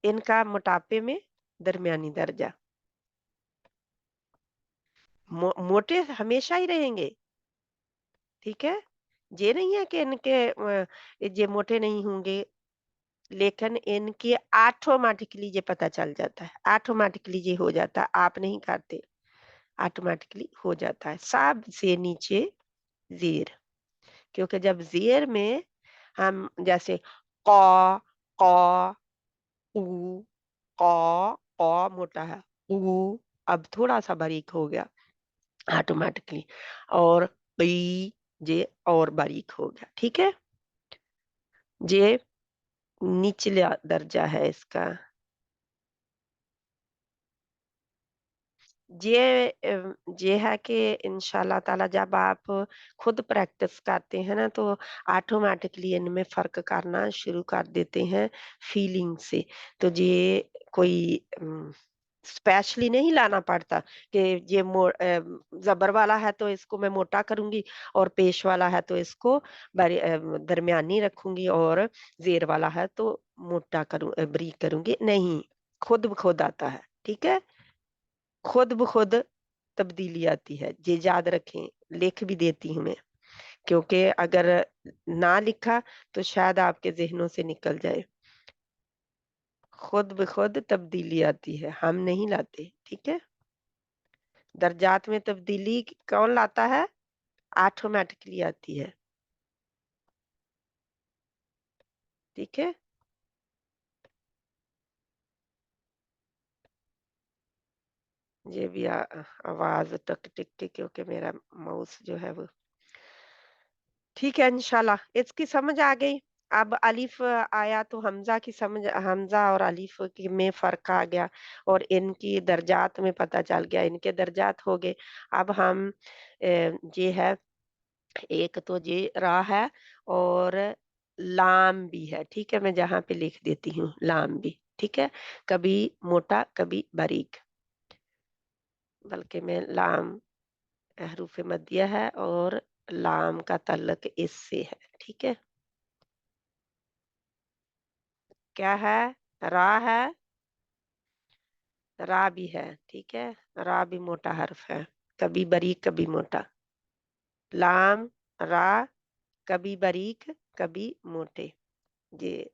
इनका मोटापे में दरमियानी दर्जा। मोटे हमेशा ही रहेंगे, ठीक है? ये नहीं है कि ये मोटे नहीं होंगे, लेकिन इनके ऑटोमैटिकली ये पता चल जाता है, ऑटोमैटिकली ये हो जाता है, आप नहीं करते, ऑटोमैटिकली हो जाता है। सबसे नीचे ज़ेर, क्योंकि जब ज़ेर में हम जैसे क़, क़, क़ू, क़, क़ मोटा है, क़ू अब थोड़ा-सा बारीक हो गया ऑटोमैटिकली और क़ी ये और बारीक हो गया, ठीक है? ये निचला दर्जा है इसका। ये है कि इंशाल्लाह ताला जब आप खुद प्रैक्टिस करते हैं ना, तो ऑटोमैटिकली इनमें फ़र्क करना शुरू कर देते हैं फीलिंग से। तो ये कोई स्पेशली नहीं लाना पड़ता कि ज़बर वाला है तो इसको मैं मोटा करूँगी और पेश वाला है तो इसको दरमियानी रखूँगी और ज़ेर वाला है तो बारीक करूँगी, नहीं, खुद ब खुद आता है, ठीक है? खुद ब खुद तब्दीली आती है, ये याद रखें, लिख भी देती हूँ मैं, क्योंकि अगर ना लिखा तो शायद आपके ज़हनों से निकल जाए। खुद ब खुद तब्दीली आती है, हम नहीं लाते, ठीक है? दर्जात में तब्दीली कौन लाता है? ऑटोमैटिकली आती है, ठीक है? ये भी आवाज़ टक-टिक की क्योंकि मेरा माउस जो है वो ठीक है इंशाल्लाह, इसकी समझ आ गई। अब अलिफ आया तो हमज़ा की समझ हमज़ा और अलिफ की में फ़र्क आ गया और इनकी दर्जात में पता चल गया, इनके दर्जात हो गए। अब हम ये है एक तो ये रा है और लाम भी है, ठीक है? मैं जहाँ पे लिख देती हूँ लाम भी, ठीक है? कभी मोटा, कभी बारीक, बल्कि मैं लाम हरूफ मद्दिया है और लाम का तल्लक इससे है, ठीक है? क्या है? रा है, रा भी है, ठीक है? रा भी मोटा हर्फ है, कभी बारीक, कभी मोटा। लाम, रा, कभी बारीक, कभी मोटे। ये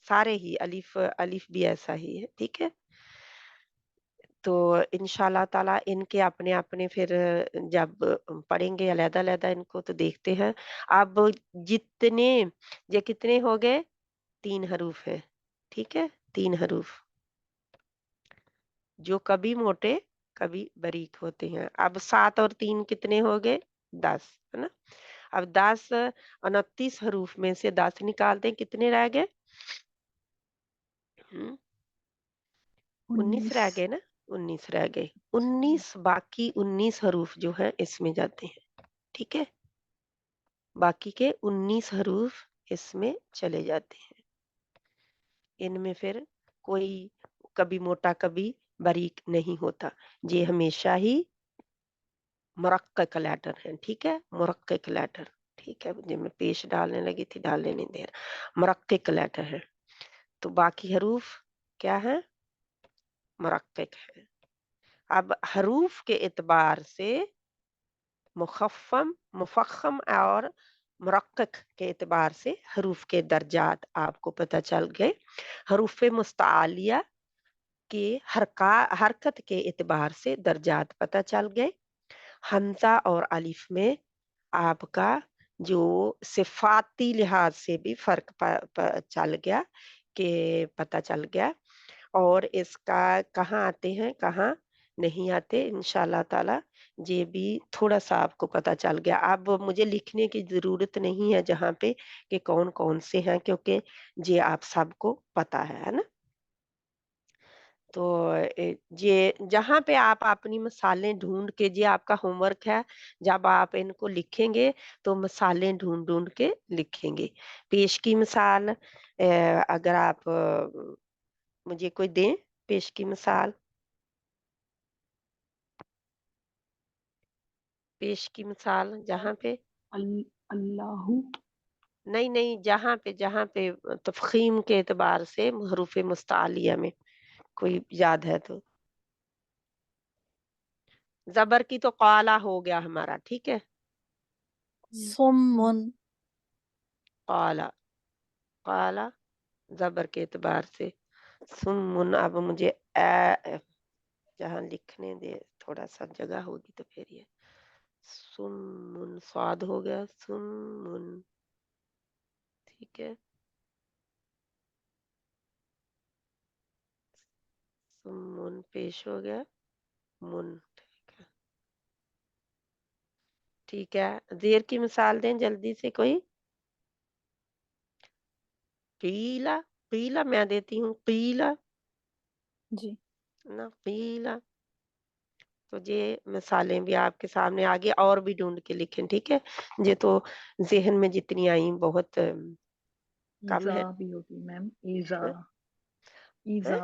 सारे ही अलिफ अलिफ भी ऐसा ही है, ठीक है? तो इंशाल्लाह ताला इनके अपने-अपने फिर जब पढ़ेंगे अलग-अलग इनको तो देखते हैं। अब जितने ये कितने हो गए? 3 हरूफ हैं, ठीक है? 3 हरूफ जो कभी मोटे, कभी बारीक होते हैं। अब 7 और 3 कितने हो गए? 10, है ना? अब 10 29 हरूफ में से 10 निकाल दें, कितने रह गए? हुँ, 19 19, रह गए ना? 19 رہ گئے. 19 باقی 19 حروف جو ہیں اس میں جاتے ہیں. ٹھیک ہے, باقی کے 19 حروف اس میں چلے جاتے ہیں. ان میں پھر کوئی کبھی موٹا کبھی باریک نہیں ہوتا. یہ ہمیشہ ہی مرقق لیٹر ہیں. ٹھیک ہے, مرقق لیٹر. ٹھیک ہے, جب میں پیش ڈالنے لگی تھی ڈالنے نہیں دے رہا, مرقق لیٹر ہے. تو باقی حروف کیا ہے؟ مرقق ہے. اب حروف کے اعتبار سے مخفم مفخم اور مرقق کے اعتبار سے حروف کے درجات آپ کو پتہ چل گئے. حروف مستعلیہ کے حرکت کے اعتبار سے درجات پتہ چل گئے. حمزہ اور الف میں آپ کا جو صفاتی لحاظ سے بھی فرق چل گیا کہ پتہ چل گیا. اور اس کا کہاں آتے ہیں کہاں نہیں آتے انشاءاللہ تعالی یہ بھی تھوڑا سا آپ کو پتہ چل گیا. اب مجھے لکھنے کی ضرورت نہیں ہے جہاں پہ کہ کون کون سے ہیں, کیونکہ یہ آپ سب کو پتہ ہے نا. تو یہ جہاں پہ آپ اپنی مثالیں ڈھونڈ کے, یہ آپ کا ہوم ورک ہے, جب آپ ان کو لکھیں گے تو مثالیں ڈھونڈ ڈھونڈ کے لکھیں گے. پیش کی مثال اگر آپ مجھے کوئی دیں, پیش کی مثال, پیش کی مثال جہاں پہ اللہ نہیں جہاں پہ تفخیم کے اعتبار سے حروف مستعلیہ میں کوئی یاد ہے تو. زبر کی تو قالا ہو گیا ہمارا. ٹھیک ہے, صم قالا قالا زبر کے اعتبار سے. سمن, اب مجھے جہاں لکھنے دے تھوڑا سا جگہ ہوگی تو پھر یہ سمن صاد ہو گیا سمن. ٹھیک ہے, سمن پیش ہو گیا من. ٹھیک ہے, زیر کی مثال دیں جلدی سے کوئی. قیلا, قیلا میں دیتی ہوں قیلا جی نا, قیلا. تو یہ مثالیں بھی آپ کے سامنے آگے اور بھی ڈھونڈ کے لکھیں. ٹھیک ہے, یہ تو ذہن میں جتنی آئیں بہت کم ہے. ایزا بھی ہوتی میم, ایزا ہاں؟ ہاں؟ ایزا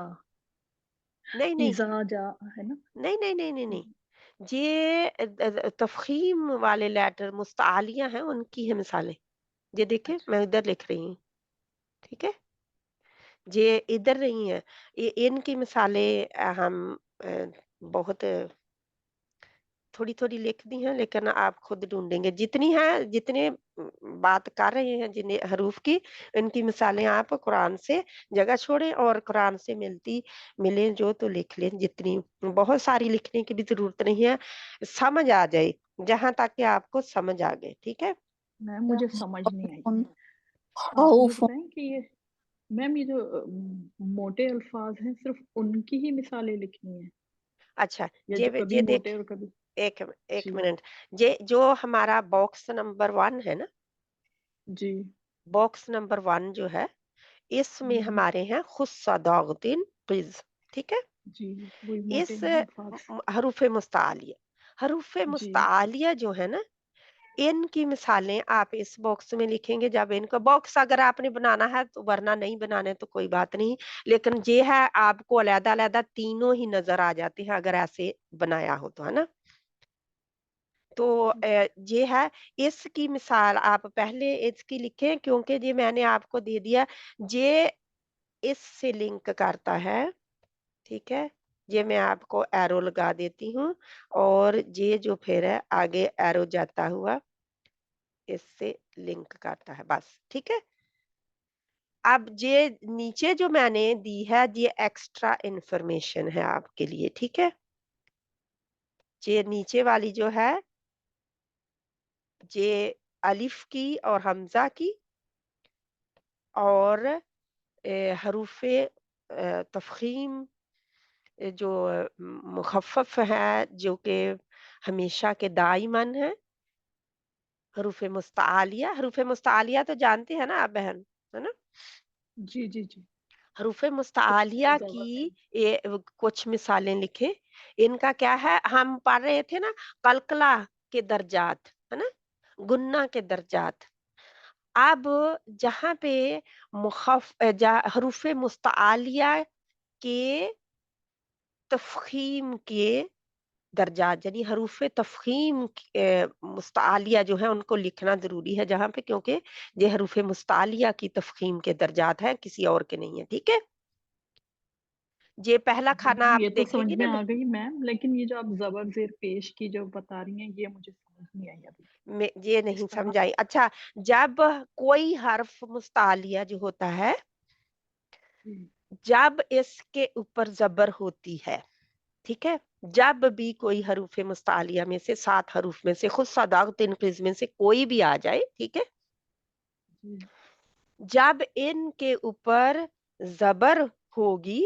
نہیں نہیں ایزا جا ہے نا. نہیں نہیں نہیں نہیں نہیں, یہ تفخیم والے لیٹر مستعلیہ ہیں, ان کی ہے مثالیں. یہ دیکھیں اچھا میں ادھر لکھ رہی ہوں. ٹھیک ہے, یہ ادھر نہیں ہے. ان کی مثالیں ہم بہت تھوڑی تھوڑی لکھ دی ہیں, لیکن آپ خود ڈھونڈیں گے جتنی ہیں, جتنے بات کر رہے ہیں جن حروف کی, ان کی مثالیں آپ قرآن سے جگہ چھوڑیں اور قرآن سے ملیں جو تو لکھ لیں. جتنی بہت ساری لکھنے کی بھی ضرورت نہیں ہے, سمجھ آ جائے جہاں تک کہ آپ کو سمجھ آ گئے. ٹھیک ہے, میم مجھے سمجھ نہیں آئی. آپ مجھے خوف بتائیں کہ یہ میم یہ جو موٹے الفاظ ہیں صرف ان کی ہی مثالیں لکھنی ہیں اچھا یا جو کبھی یہ دیکھ موٹے اور کبھی. ایک جی منٹ. یہ جو ہمارا باکس نمبر 1 ہے نا, جی باکس نمبر 1 جو ہے اس میں ہمارے ہیں خص داغتین قز. ٹھیک ہے, جی وہی موٹے اس ہیں الفاظ. حروف مستعلیہ, حروف جی مستعلیہ جو ہے نا, ان کی مثالیں آپ اس باکس میں لکھیں گے. جب ان کا باکس اگر آپ نے بنانا ہے تو, ورنہ نہیں بنانے تو کوئی بات نہیں, لیکن یہ ہے آپ کو علیحدہ علیحدہ تینوں ہی نظر آ جاتے ہیں اگر ایسے بنایا ہو تو, ہے نا. تو یہ ہے, اس کی مثال آپ پہلے اس کی لکھیں کیونکہ یہ میں نے آپ کو دے دیا, یہ اس سے لنک کرتا ہے. ٹھیک ہے, یہ میں آپ کو ایرو لگا دیتی ہوں, اور یہ جو پھر ہے آگے ایرو جاتا ہوا اس سے لنک کرتا ہے بس. ٹھیک ہے, اب یہ نیچے جو میں نے دی ہے یہ ایکسٹرا انفارمیشن ہے آپ کے لیے. ٹھیک ہے, یہ نیچے والی جو ہے یہ الف کی اور حمزہ کی اور حروف تفخیم جو مخفف ہے جو کہ ہمیشہ کے دائمن ہے, حروف مستعلیہ. حروف مستعلیہ تو جانتے ہیں نا آپ بہن, ہے نا. جی جی جی हरूफ मुस्तआलिया ज़बर की है। ये कुछ मिसालें लिखें। इनका क्या है, हम पढ़ रहे थे ना, कलकला के दर्जात, है ना? गुन्ना के दर्जात। अब जहाँ पे हरूफ मुस्तआलिया के तफखीम के दर्जात, यानी हरूफ तफखीम मुस्तआलिया जो है उनको लिखना जरूरी है जहाँ पे, क्योंकि ये हरूफ मुस्तआलिया की तफखीम के दर्जात हैं, किसी और के नहीं है। ठीक है, ये पहला जी, खाना जी, आप ये तो समझ देखेंगी में ना। आ गई मैम, लेकिन ये जो आप ज़बर ज़ेर पेश की जो बता रही हैं, ये मुझे समझ नहीं आई अभी। मैं ये इस नहीं तरह समझाई। अच्छा, जब कोई हर्फ मुस्तालिया जो होता है, जी, जब इसके ऊपर जबर होती है, ठीक है, जब भी कोई हरूफ मुस्तालिया में से 7 हरूफ में से खुद सदाग तिनफिज में से कोई भी आ जाए, ठीक है, जी, जब इनके ऊपर जबर होगी,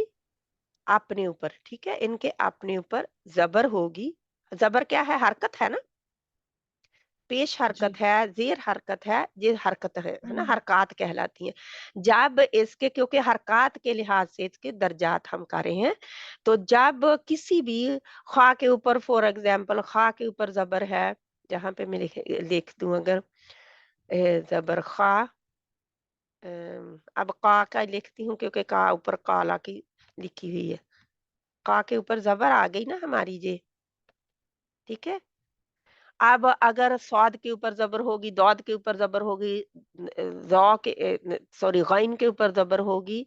अपने ऊपर, ठीक है, इनके अपने ऊपर जबर होगी। जबर क्या है? हरकत है ना, पेश जी। हरकत है, ज़ेर हरकत है, ये हरकत है ना, हुँ, हरकत कहलाती हैं। जब इसके, क्योंकि हरकत के लिहाज से इसके दर्जात हम कर रहे हैं, तो जब किसी भी ख़ा के ऊपर, फॉर एग्ज़ाम्पल ख़ा के ऊपर ज़बर है, जहाँ पे मैं लिख दूँ अगर ज़बर ख़ा, अब क़ा का लिखती हूँ क्योंकि का ऊपर काला की लिखी हुई है। क़ा के ऊपर ज़बर आ गई ना हमारी ये, ठीक है? अब अगर स्वाद के ऊपर ज़बर होगी, दौद के ऊपर ज़बर होगी, ज़ौ के सॉरी गैन के ऊपर ज़बर होगी,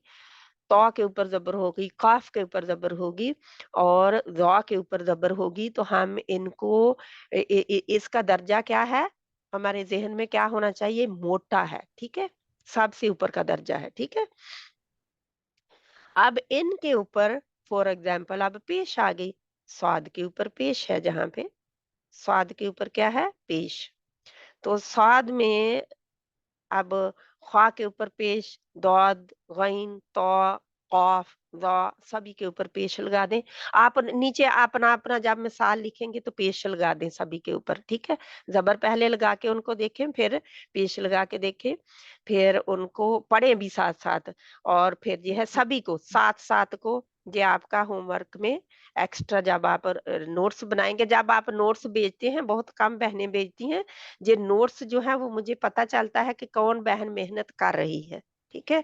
तौ के ऊपर ज़बर होगी, काफ के ऊपर ज़बर होगी और ज़ौ के ऊपर ज़बर होगी, तो हम इनको इसका दर्जा क्या है? हमारे ज़हन में क्या होना चाहिए? मोटा है, ठीक है? सबसे ऊपर का दर्जा है, ठीक है? अब इनके ऊपर फॉर एग्ज़ाम्पल अब पेश आ गई, स्वाद के ऊपर पेश है जहाँ पे, स्वाद के ऊपर क्या है? पेश। तो स्वाद में अब ख्वा के ऊपर पेश, दौद, गैन, तौ, कॉफ, ज़ा सभी के ऊपर पेश लगा दें। आप नीचे अपना-अपना जब मिसाल लिखेंगे तो पेश लगा दें सभी के ऊपर, ठीक है? ज़बर पहले लगा के उनको देखें, फिर पेश लगा के देखें, फिर उनको पढ़ें भी साथ-साथ, और फिर ये है जी, सभी को साथ-साथ को, ये आपका होमवर्क में एक्स्ट्रा जब आप नोट्स बनाएँगे, जब आप नोट्स भेजते हैं, बहुत कम बहनें भेजती हैं, ये नोट्स जो है वो मुझे पता चलता है कि कौन बहन मेहनत कर रही है, ठीक है?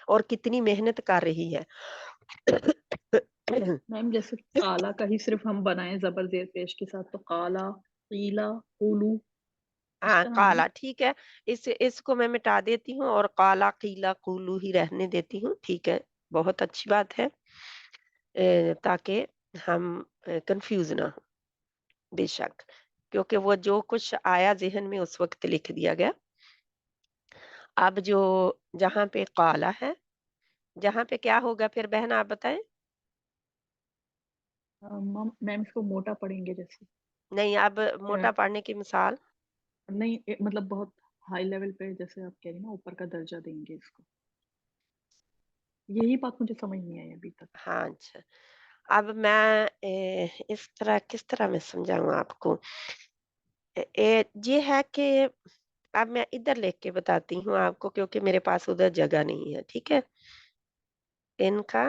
और कितनी मेहनत कर रही है। मैम जैसे काला का ही सिर्फ़ हम बनाएँ ज़बर ज़ेर पेश के साथ तो काला, क़ीला, क़ूलू इस हाँ, तरह ना? काला ठीक है, इसको मैं मिटा देती हूँ और काला, क़ीला, क़ूलू ही रहने देती हूँ, ठीक है, बहुत अच्छी बात है। ताकि हम कन्फ्यूज़ ना हो, बेशक, क्योंकि वो जो कुछ आया ज़हन में उस वक़्त लिख दिया गया। अब जो जहाँ पे काला है, जहाँ पे क्या होगा फिर बहन आप बताएँ? मैम इसको मोटा पढ़ेंगे जैसे नहीं, अब अ, मोटा पाड़ने की मिसाल। नहीं मतलब बहुत हाई लेवल पे जैसे आप कह रही हैं ना ऊपर का दर्जा देंगे इसको। यही बात मुझे समझ नहीं आई अभी तक। हाँ, अच्छा। अब मैं इस तरह किस तरह मैं समझाऊँ आपको? ये है कि अब मैं इधर लिख के बताती हूँ आपको, क्योंकि मेरे पास उधर जगह नहीं है, ठीक है? इनका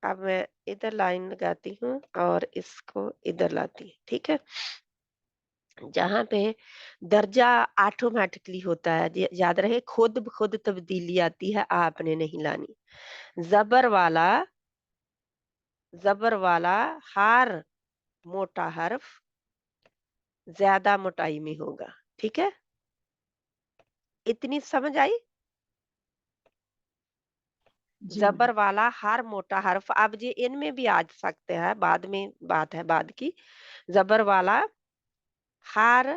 अब मैं इधर लाइन लगाती हूँ और इसको इधर लाती हूँ, ठीक है? जहाँ पे दर्जा ऑटोमैटिकली होता है, याद रहे, खुद ब खुद तब्दीली आती है, आपने नहीं लानी। ज़बर वाला ज़बर वाला हर मोटा हर्फ ज़्यादा मोटाई में होगा, ठीक है? इतनी समझ आई? जी मैम। ज़बर वाला हर मोटा हर्फ, अब ये इनमें भी आ सकते हैं, बाद में बात है बाद की। ज़बर वाला हर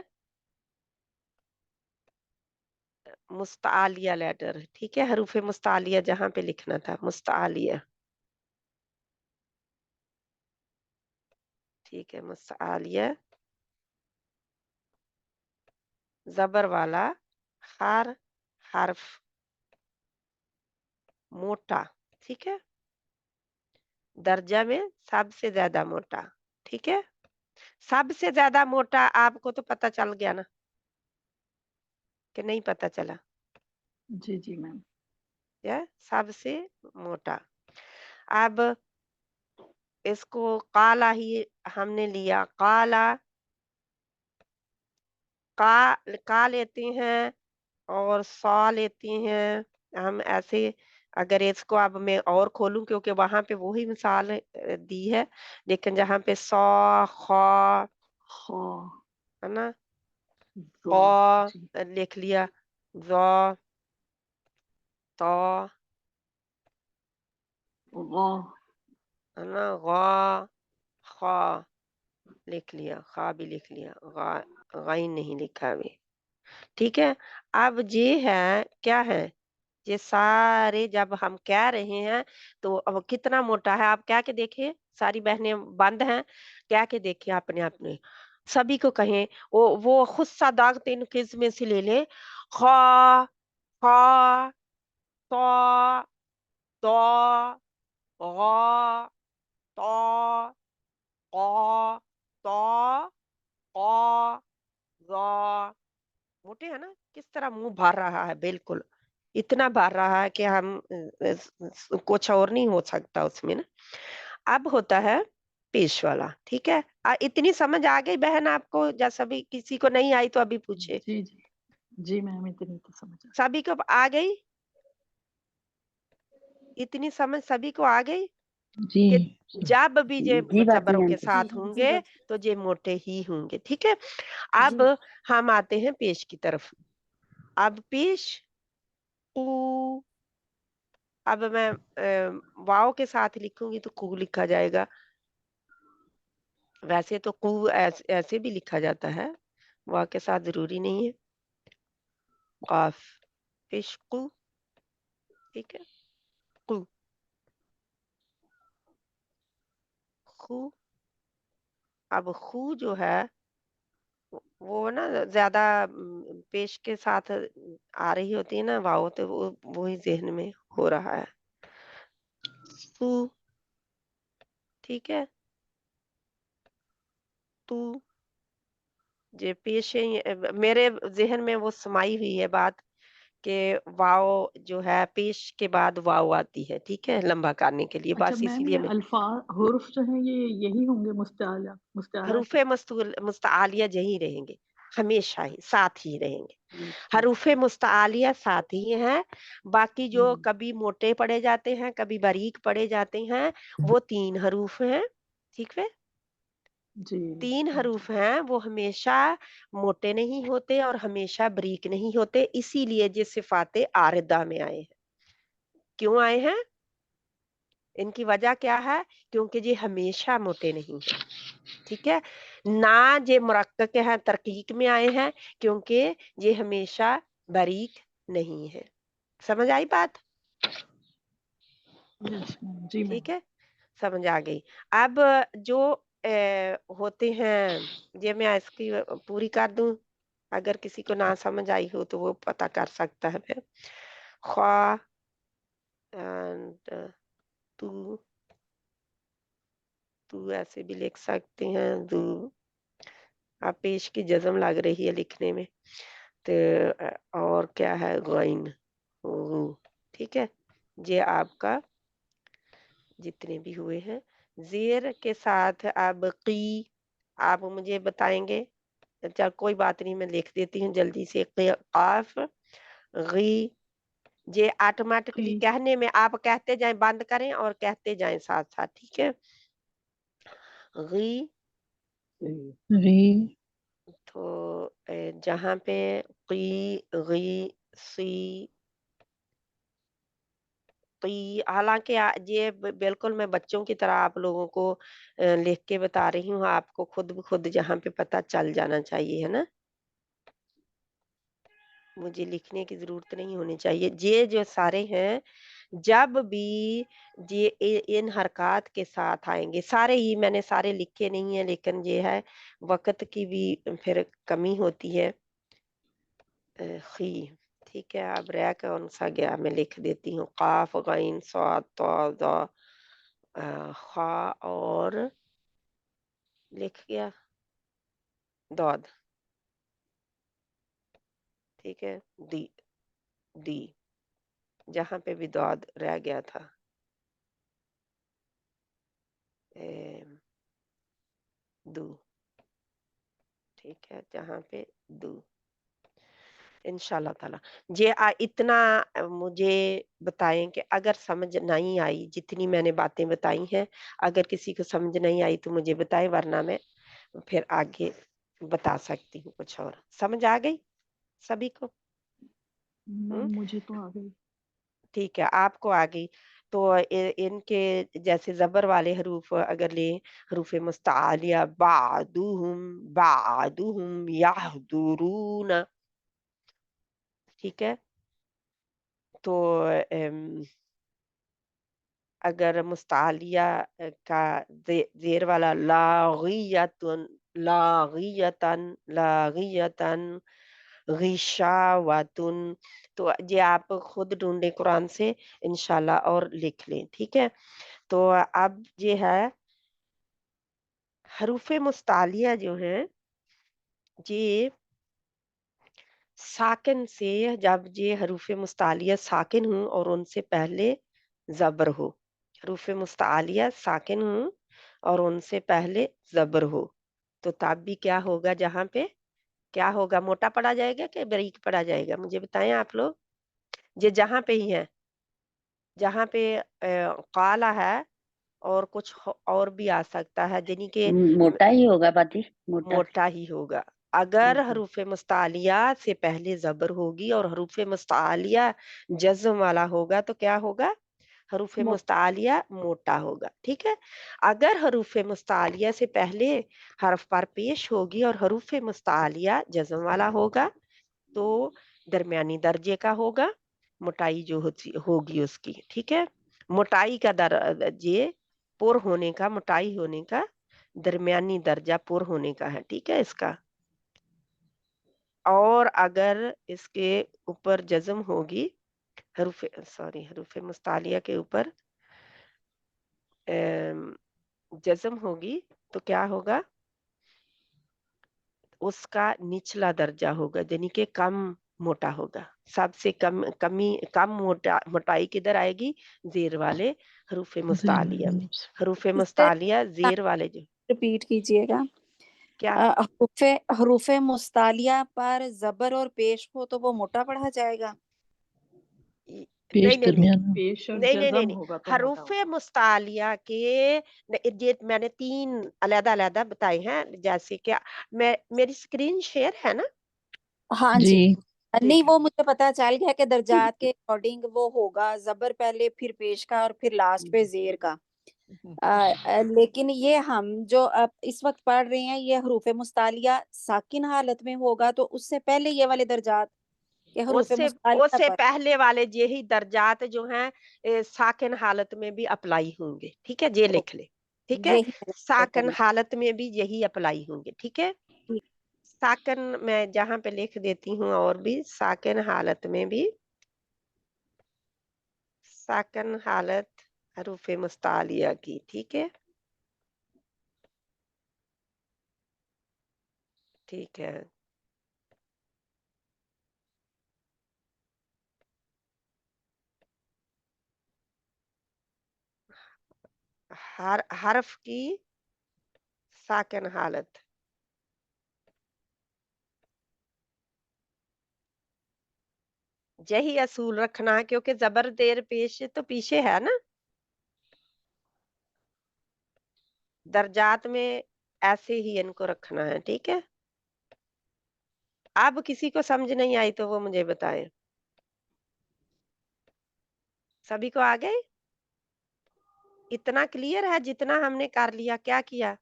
मुस्तालिया लेटर, ठीक है? हरूफ़े मुस्तालिया जहाँ पे लिखना था, मुस्तालिया, ठीक है? मुस्तालिया, ज़बर वाला हर हर्फ मोटा, ठीक है? दर्जा में सबसे ज़्यादा मोटा, ठीक है? सबसे ज़्यादा मोटा आपको तो पता चल गया ना, कि नहीं पता चला? जी, जी मैम। या सबसे मोटा। अब इसको काला ही हमने लिया, काला, का लेते हैं और सौ लेते हैं। हम ऐसे, अगर इसको अब मैं और खोलूँ क्योंकि वहाँ पे वही मिसाल दी है, लेकिन जहाँ पे सौ, ख, खा, है ना, ज़ा, क़ जी, लिख लिया, ज़, त, ग़ा, है ना, ग़, ख़ लिख लिया, ख़ा भी लिख लिया, ग़ाइन नहीं लिखा अभी। ठीक है? अब ये है, क्या है? ये सारे जब हम कह रहे हैं तो अब कितना मोटा है आप कह के देखिए, सारी बहनें बंद हैं, कह के देखिए अपने अपने, सभी को कहें, वो खुद सा दाग 3 किज में से ले लें, ख, ख, त, द, ग़, त, क़, त, क़, ज़। मोटे हैं ना? किस तरह मुँह भर रहा है बिल्कुल, इतना भर रहा है कि हम कुछ और नहीं हो सकता उसमें ना। अब होता है पेश वाला, ठीक है? इतनी समझ आ गई बहन आपको? या सभी, किसी को नहीं आई तो अभी पूछे? जी, जी। जी मैम, इतनी तो समझ आ सभी को आ गई? इतनी समझ सभी को आ गई? जी, कि जब भी ये जी बाजी जबरों के आंटी। साथ होंगे तो ये मोटे ही होंगे, ठीक है? अब जी हम आते हैं पेश की तरफ। अब पेश, ऊ, अब मैं वाव के साथ लिखूंगी तो कू लिखा जाएगा। वैसे तो कू ऐसे भी लिखा जाता है, वाव के साथ जरूरी नहीं है। काफ, पेश कू, ठीक है, कू, खू। अब खू जो है वो ना ज्यादा पेश के साथ आ रही होती है ना वाव, तो वो ही जहन में हो रहा है। तू, ठीक है, तू, जे पेश है, मेरे जहन में वो समाई हुई है बात कि वाव जो है पेश के बाद वाव आती है, ठीक है, लंबा करने के लिए, अच्छा बस मैम, इसीलिए ये मैं हुर्फ जो है ये यही होंगे मुस्ताला के? हरूफे मुस्तालिया यही रहेंगे, हमेशा ही साथ ही रहेंगे। जी, ठीक हरूफे है। मुस्तालिया साथ ही हैं, बाकी जो हुँ, कभी मोटे पढ़े जाते हैं, कभी बारीक पढ़े जाते हैं, वो 3 हरूफ हैं, ठीक है? जी, 3 समझी। हरूफ हैं, वो हमेशा मोटे नहीं होते और हमेशा बारीक नहीं होते, इसीलिए ये सिफ़ाते आरिदा में आए हैं। क्यों आए हैं? इनकी वजह क्या है? क्योंकि ये हमेशा मोटे नहीं हैं, ठीक है? ना ये मुरक्कक हैं, तरकीक में आए हैं, क्योंकि ये हमेशा बारीक नहीं है। समझ आई बात? यस मैम, जी मैम। ठीक है? समझ आ गई। अब जो होते हैं, ये मैं इसकी पूरी कर दूँ? अगर किसी को ना समझ आई हो तो वो पता कर सकता है फिर। ख्वा एंड तू, तू ऐसे भी लिख सकते हैं, दू। अब पेश की जज़म लग रही है लिखने में। तो और क्या है, गइन, गू, ठीक है? ये आपका जितने भी हुए हैं। ज़ेर के साथ अब की, आप मुझे बताएँगे? चल कोई बात नहीं, मैं लिख देती हूँ जल्दी से, क़ाफ़, ग़ी, ये क़ी, ऑटोमैटिकली कहने में आप कहते जाएँ, बंद करें और कहते जाएँ साथ-साथ, ठीक है? ग़ी, ग़ी, तो जहाँ पे क़ी, ग़ी, सी, क़ी, हालाँकि ये बिल्कुल मैं बच्चों की तरह आप लोगों को लिख के बता रही हूँ, आपको खुद ब खुद जहाँ पे पता चल जाना चाहिए, है ना? मुझे लिखने की ज़रूरत नहीं होनी चाहिए। ये जो सारे हैं, जब भी ये इन हरकत के साथ आएँगे, सारे ही मैंने सारे लिखे नहीं हैं, लेकिन ये है वक़्त की भी फिर कमी होती है। खी, ठीक है, अब रह कौन-सा गया, मैं लिख देती हूँ, क़ाफ़, ग़ैन, स्वाद, तो, ज़, ख़ा और लिख गया दौद, ठीक है, दी, दी, جہاں پہ بھی دعاد رہ گیا تھا، دو، ٹھیک ہے، جہاں پہ دو انشاءاللہ تعالی یہ اتنا مجھے بتائیں کہ اگر سمجھ نہیں آئی، جتنی میں نے باتیں بتائی ہیں، اگر کسی کو سمجھ نہیں آئی تو مجھے بتائیں، ورنہ میں پھر آگے بتا سکتی ہوں کچھ اور۔ سمجھ آ گئی سبھی کو؟ میم مجھے تو آ گئی۔ ٹھیک ہے، آپ کو آ گئی تو ان کے جیسے زبر والے حروف اگر لیں، حروف مستعلیہ، بعدهم یحضرون، ٹھیک ہے، تو اگر مستعلیہ کا زیر والا لاغیتن، لاغیتن، لاغیتن، غشاوتن، تو یہ آپ خود ڈھونڈیں قرآن سے انشاءاللہ اور لکھ لیں، ٹھیک ہے۔ تو اب یہ ہے حروف مستعلیہ جو ہیں یہ ساکن سے، جب یہ حروف مستعلیہ ساکن ہوں اور ان سے پہلے زبر ہو، حروف مستعلیہ ساکن ہوں اور ان سے پہلے زبر ہو، تو تب بھی کیا ہوگا، جہاں پہ کیا ہوگا، موٹا پڑا جائے گا کہ باریک پڑا جائے گا، مجھے بتائیں آپ لوگ، یہ جہاں پہ ہی ہے، جہاں پہ قالا ہے اور کچھ اور بھی آ سکتا ہے، یعنی کہ موٹا ہی ہوگا باجی، موٹا۔ موٹا ہی ہوگا۔ اگر حروف مستعلیہ سے پہلے زبر ہوگی اور حروف مستعلیہ جزم والا ہوگا تو کیا ہوگا، حروف مستعلیہ موٹا ہوگا، ٹھیک ہے۔ اگر حروف مستعلیہ سے پہلے حرف پر پیش ہوگی اور حروف مستعلیہ جزم والا ہوگا تو درمیانی درجے کا ہوگا، موٹائی جو ہوگی اس کی، ٹھیک ہے۔ موٹائی کا درجے پر ہونے کا، موٹائی ہونے کا درمیانی درجہ پر ہونے کا ہے، ٹھیک ہے اس کا۔ اور اگر اس کے اوپر جزم ہوگی، حروف مستعلیہ کے اوپر جزم ہوگی تو کیا ہوگا، اس کا نچلا درجہ ہوگا، یعنی کہ کم موٹا ہوگا، سب سے کم موٹائی کدھر آئے گی، زیر والے حروف مستعلیہ میں، حروف مستعلیہ زیر والے جو، ریپیٹ کیجئے گا۔ کیا حروف مستعلیہ پر زبر اور پیش ہو تو وہ موٹا پڑھا جائے گا؟ نہیں نہیں نہیں پیش اور نہیں نہیں نہیں جزم نہیں، ہوگا تو موٹا حروف ہوگا۔ مستعلیہ کے یہ میں نے 3 علیحدہ علیحدہ بتائے ہیں، جیسے کہ میری اسکرین شیئر ہے نا، ہاں جی، نہیں دیکھ وہ مجھے پتا چل گیا کہ درجات کے اکارڈنگ وہ ہوگا، زبر پہلے پھر پیش کا اور پھر لاسٹ پہ زیر کا۔ لیکن یہ ہم جو اب اس وقت پڑھ رہے ہیں یہ حروف مستعلیہ ساکن حالت میں ہوگا تو اس سے پہلے یہ والے درجات کہ حروف اس مستعلیہ سے پر پہلے والے یہی درجات جو ہیں ساکن حالت میں بھی اپلائی ہوں گے، ٹھیک ہے، یہ لکھ لیں، ٹھیک ہے، یہی میں نے ذکر ساکن کرنا۔ حالت میں بھی یہی اپلائی ہوں گے، ٹھیک ہے۔ ساکن میں جہاں پہ لکھ دیتی ہوں، اور بھی ساکن حالت میں بھی، ساکن حالت حروف مستعلیہ کی، ٹھیک ہے، ٹھیک ہے۔ حرف کی ساکن حالت، یہی اصول رکھنا ہے، کیونکہ زبر دیر پیش تو پیچھے ہے نا، درجات میں ایسے ہی ان کو رکھنا ہے، ٹھیک ہے۔ اب کسی کو سمجھ نہیں آئی تو وہ مجھے بتائیں، سبھی کو آ گئے؟ اتنا کلیئر ہے جتنا ہم نے کر لیا، کیا کیا،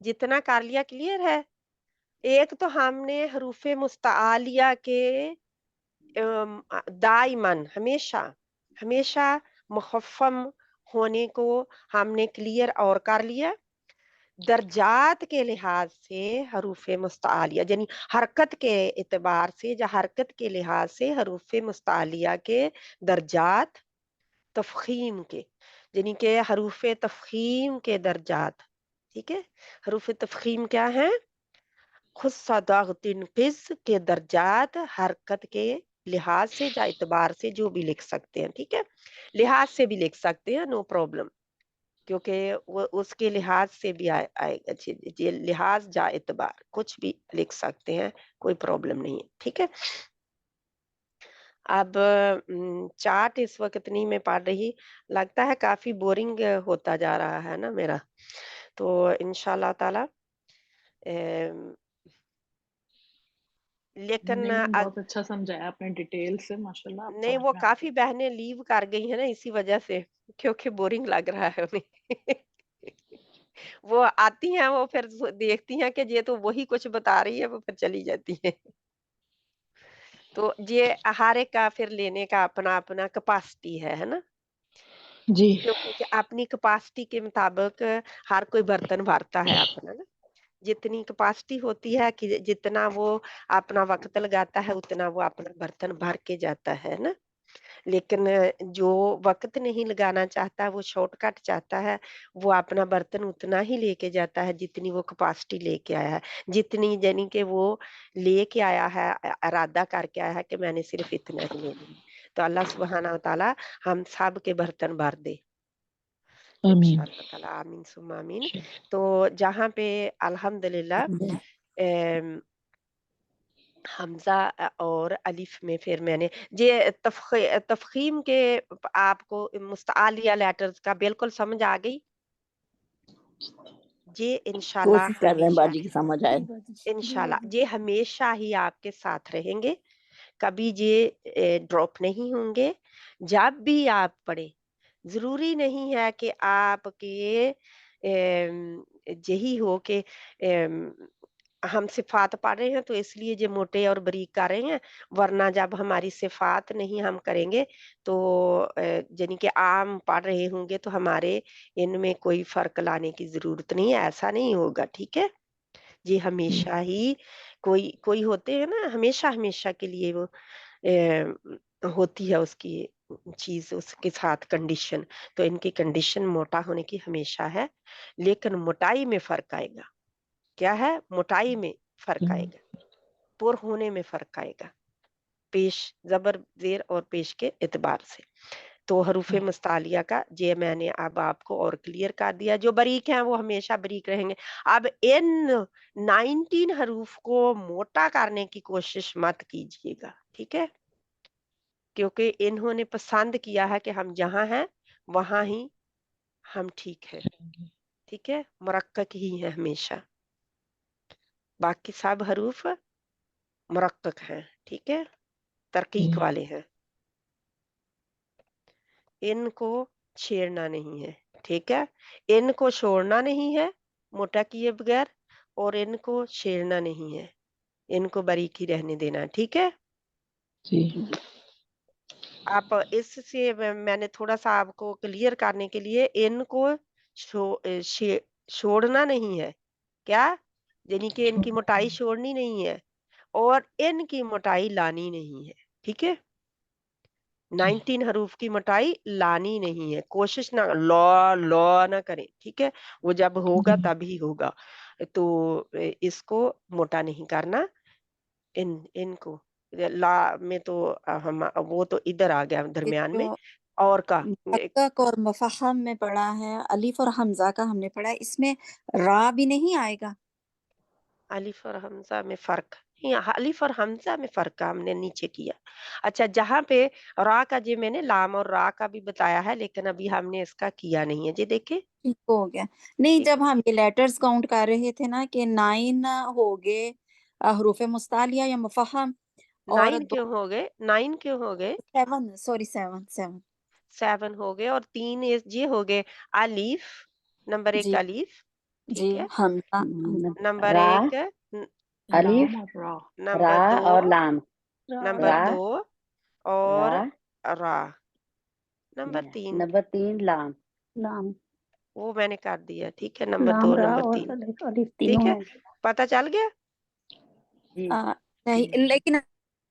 جتنا کر لیا کلیئر ہے۔ ایک تو ہم نے حروف مستعلیہ کے دائماً ہمیشہ مخفم ہونے کو ہم نے کلیئر اور کر لیا۔ درجات کے لحاظ سے حروف مستعلیہ یعنی حرکت کے اعتبار سے یا حرکت کے لحاظ سے حروف مستعلیہ کے درجات تفخیم کے، یعنی کہ حروف تفخیم کے درجات، ٹھیک ہے۔ حروف تفخیم کیا ہیں، خص ضغط قز کے درجات حرکت کے لحاظ سے یا اعتبار سے جو بھی لکھ سکتے ہیں, ٹھیک ہے. لحاظ سے بھی لکھ سکتے ہیں, نو پرابلم, کیونکہ وہ اس کے لحاظ سے بھی آئے گا, جی لحاظ یا اعتبار کچھ بھی لکھ سکتے ہیں, کوئی پرابلم نہیں ہے, ٹھیک ہے. اب چارٹ اس وقت نہیں میں پڑھ رہی, لگتا ہے کافی بورنگ ہوتا جا رہا ہے نا میرا, تو انشاءاللہ تعالی لیکن نہیں بہت اچھا سمجھایا آپ نے ڈیٹیل سے, ماشاءاللہ آپ نہیں, سمجھ وہ میں آ کافی گیا. بہنیں لیو کر گئی ہیں نا اسی وجہ سے, کیونکہ بورنگ لگ رہا ہے انہیں. وہ آتی ہیں, وہ پھر دیکھتی ہیں کہ یہ تو وہی کچھ بتا رہی ہے, وہ پھر چلی جاتی ہیں. تو یہ ہر ایک کا پھر لینے کا اپنا اپنا کیپیسٹی ہے نا, جی کیونکہ اپنی کیپیسٹی کے مطابق ہر کوئی برتن بھرتا ہے اپنا نا. جتنی کیپیسٹی ہوتی ہے کہ جتنا وہ اپنا وقت لگاتا ہے اتنا وہ اپنا برتن بھر کے جاتا ہے نا. لیکن جو وقت نہیں لگانا چاہتا, وہ شارٹ کٹ چاہتا ہے, وہ اپنا برتن اتنا ہی لے کے جاتا ہے جتنی وہ کیپیسٹی لے کے آیا ہے, جتنی یعنی کہ وہ لے کے آیا ہے, ارادہ کر کے آیا ہے کہ میں نے صرف اتنا ہی لینا ہے. تو اللہ سبحانہ و تعالی ہم سب کے برتن بھر دے آمین. انشاءاللہ تعالی, آمین ثم آمین. تو جہاں پہ الحمدللہ حمزہ اور الف میں پھر میں نے یہ تفخیم کے آپ کو مستعلیہ لیٹرز کا بالکل سمجھ آ گئی, یہ انشاءاللہ کوشش کر رہے ہیں ہمیشہ, باجی کی سمجھ آئے. انشاءاللہ یہ ہمیشہ ہی آپ کے ساتھ رہیں گے, کبھی یہ ڈراپ نہیں ہوں گے. جب بھی آپ پڑھیں, ضروری نہیں ہے کہ آپ کے یہی ہو کہ ہم صفات پڑھ رہے ہیں تو اس لیے جو موٹے اور بریک کر رہے ہیں, ورنہ جب ہماری صفات نہیں ہم کریں گے تو یعنی کہ عام پڑھ رہے ہوں گے تو ہمارے ان میں کوئی فرق لانے کی ضرورت نہیں ہے, ایسا نہیں ہوگا, ٹھیک ہے. یہ ہمیشہ ہی کوئی ہوتے ہیں نا, ہمیشہ ہمیشہ کے لیے وہ ہوتی ہے اس کی چیز, اس کے ساتھ کنڈیشن. تو ان کی کنڈیشن موٹا ہونے کی ہمیشہ ہے, لیکن موٹائی میں فرق آئے گا. کیا ہے؟ موٹائی میں فرق آئے گا, پر ہونے میں فرق آئے گا, پیش زبر زیر اور پیش کے اعتبار سے. تو حروف مستعلیہ کا یہ میں نے اب آپ کو اور کلیئر کر دیا. جو بریک ہیں وہ ہمیشہ بریک رہیں گے. اب ان 19 حروف کو موٹا کرنے کی کوشش مت کیجیے گا, ٹھیک ہے, کیونکہ انہوں نے پسند کیا ہے کہ ہم جہاں ہیں وہاں ہی ہم ٹھیک ہے, ٹھیک ہے, مرقق ہی ہے ہمیشہ, باقی سب حروف مرقق ہیں, ٹھیک ہے, ترقیق والے ہیں, ان کو چھیڑنا نہیں ہے, ٹھیک ہے, ان کو چھوڑنا نہیں ہے موٹا کیے بغیر, اور ان کو چھیڑنا نہیں ہے, ان کو باریک ہی رہنے دینا, ٹھیک ہے. جی آپ اس سے میں نے تھوڑا سا آپ کو کلیئر کرنے کے لیے, ان کو چھوڑنا نہیں ہے, کیا یعنی کہ ان کی موٹائی چھوڑنی نہیں ہے اور ان کی موٹائی لانی نہیں ہے, ٹھیک ہے. 19 حروف کی موٹائی لانی نہیں ہے, کوشش نہ لا نہ کریں, ٹھیک ہے, وہ جب ہوگا تبھی ہوگا, تو اس کو موٹا نہیں کرنا. ان کو لا میں تو ہم وہ تو ادھر آ گیا درمیان میں, جو اور کا محقق اور مفہم میں پڑھا ہے, الف اور حمزہ کا ہم نے پڑھا ہے, اس میں را بھی نہیں آئے گا. الف اور حمزہ میں فرق, الف اور حمزہ میں فرق ہم نے نیچے کیا. اچھا, جہاں پہ را کا جی میں نے لام اور را کا بھی بتایا ہے, لیکن ابھی ہم نے اس کا کیا نہیں ہے, جی دیکھیں ٹھیک ہو گیا. نہیں, جب ہم یہ لیٹرز کاؤنٹ کر رہے تھے نا کہ 9 ہو گئے حروف مستعلیہ یا مفہم, اور 9 کیوں ہو گئے, 9 کیوں ہو گئے, 7 7 ہو گئے, اور 3 یہ ہو گئے الف, نمبر 1 جی الف, جی, ٹھیک ہے, حمزہ نمبر را 1 الف لام اور را. نمبر را 2 اور لام, نمبر را 2 اور را, را, نمبر 3 نمبر 3 لام, وہ میں نے کر دیا, ٹھیک ہے, نمبر 2 نمبر 3, ٹھیک ہے, پتہ چل گیا. جی نہیں, لیکن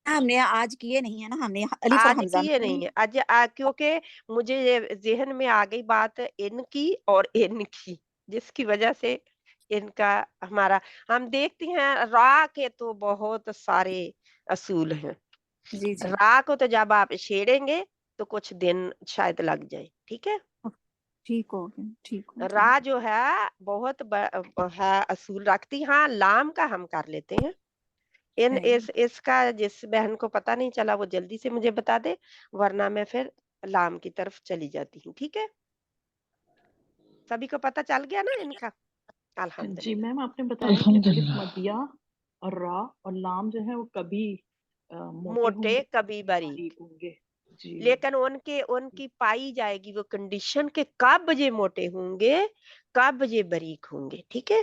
ہم نے آج کیے نہیں ہے نا, ہم نے الف اور آج حمزہ کیے میں نہیں ہے آج, کیونکہ مجھے یہ ذہن میں آ گئی بات ان کی اور ان کی, جس کی وجہ سے ان کا ہمارا, ہم دیکھتے ہیں را کے تو بہت سارے اصول ہیں, جی جی را کو تو جب آپ چھیڑیں گے تو کچھ دن شاید لگ جائے. ٹھیک ہے. ٹھیک ہو گیا ٹھیک ہو گیا. را جو ہے بہت ہے اصول رکھتی. ہاں لام کا ہم کر لیتے ہیں. اس کا جس بہن کو پتہ نہیں چلا وہ جلدی سے مجھے بتا دے, ورنہ میں پھر لام کی طرف چلی جاتی ہوں. ٹھیک ہے. سبھی کو پتہ چل گیا نا ان کا؟ جی الحمدللہ. میم آپ نے بتایا کہ الف مدیہ اور را اور لام جو ہے وہ کبھی موٹے ہوں موٹے گے کبھی باریک, باریک ہوں گے. جی لیکن ان کی پائی جائے گی وہ کنڈیشن کہ کب یہ موٹے ہوں گے کب یہ باریک ہوں گے. ٹھیک ہے.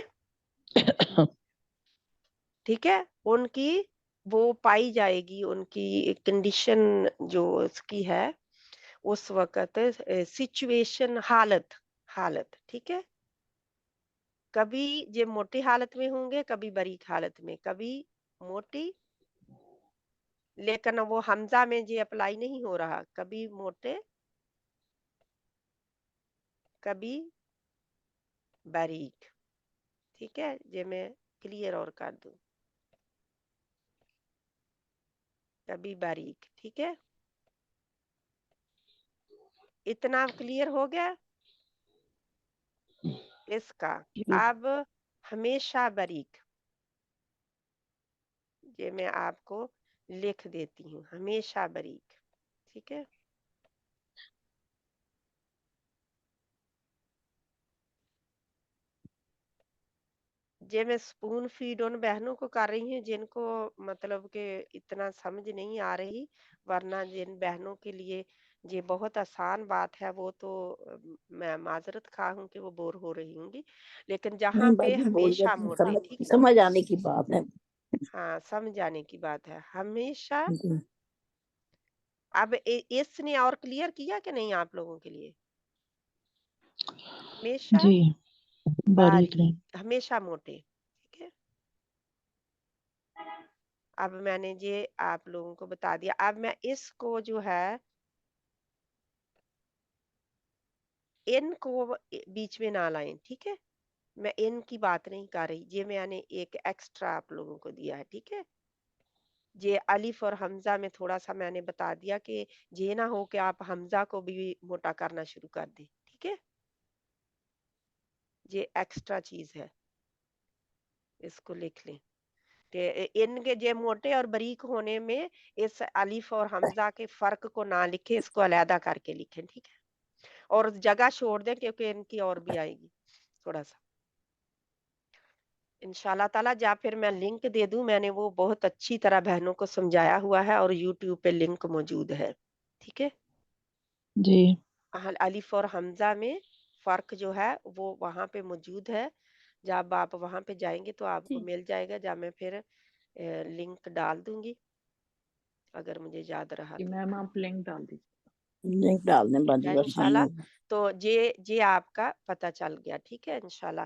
ٹھیک ہے. ان کی وہ پائی جائے گی, ان کی کنڈیشن جو اس کی ہے اس وقت سچویشن حالت. ٹھیک ہے. کبھی یہ موٹی حالت میں ہوں گے کبھی باریک حالت میں, کبھی موٹی, لیکن وہ حمزہ میں یہ اپلائی نہیں ہو رہا, کبھی موٹے کبھی باریک. ٹھیک ہے. یہ میں کلیئر اور کر دوں, کبھی باریک. ٹھیک ہے. اتنا کلیئر ہو گیا اس کا. اب ہمیشہ باریک, یہ میں آپ کو لکھ دیتی ہوں, ہمیشہ باریک. ٹھیک ہے. یہ میں سپون فیڈ ان بہنوں کو کر رہی ہوں جن کو مطلب کہ اتنا سمجھ نہیں آ رہی, ورنہ جن بہنوں کے لیے یہ بہت آسان بات ہے وہ تو میں معذرت خواہ ہوں کہ وہ بور ہو رہی ہوں گی, لیکن جہاں پہ ہمیشہ موٹے. ٹھیک. سمجھ آنے کی بات ہے. ہاں سمجھ آنے کی بات ہے. ہمیشہ. اب اس نے اور کلیئر کیا کہ نہیں آپ لوگوں کے لیے؟ ہمیشہ جی باریک نہیں. باریک, ہمیشہ موٹے. ٹھیک ہے. اب میں نے یہ آپ لوگوں کو بتا دیا. اب میں اس کو جو ہے ان کو بیچ میں نہ لائیں. ٹھیک ہے. میں ان کی بات نہیں کر رہی, یہ میں نے ایک ایکسٹرا آپ لوگوں کو دیا ہے. ٹھیک ہے. یہ الف اور حمزہ میں تھوڑا سا میں نے بتا دیا کہ یہ نہ ہو کہ آپ حمزہ کو بھی موٹا کرنا شروع کر دیں. ٹھیک ہے. یہ ایکسٹرا چیز ہے, اس کو لکھ لیں کہ ان کے جو موٹے اور باریک ہونے میں اس الف اور حمزہ کے فرق کو نہ لکھیں, اس کو علیحدہ کر کے لکھیں. ٹھیک ہے. اور جگہ چھوڑ دیں کیونکہ ان کی اور بھی آئے گی تھوڑا سا انشاءاللہ تعالی. جا پھر میں لنک دے دوں, میں نے وہ بہت اچھی طرح بہنوں کو سمجھایا ہوا ہے اور یوٹیوب پہ لنک موجود ہے. ٹھیک ہے. جی الف اور حمزہ میں فرق جو ہے وہ وہاں پہ موجود ہے. جب آپ وہاں پہ جائیں گے تو آپ کو مل جائے گا. جب میں پھر لنک ڈال دوں گی اگر مجھے یاد رہا جی تو. میم آپ لنک ڈال دیجیے. لنک ڈال دیں ٹھیک ہے بس انشاءاللہ. تو یہ آپ کا پتہ چل گیا. ٹھیک ہے انشاءاللہ.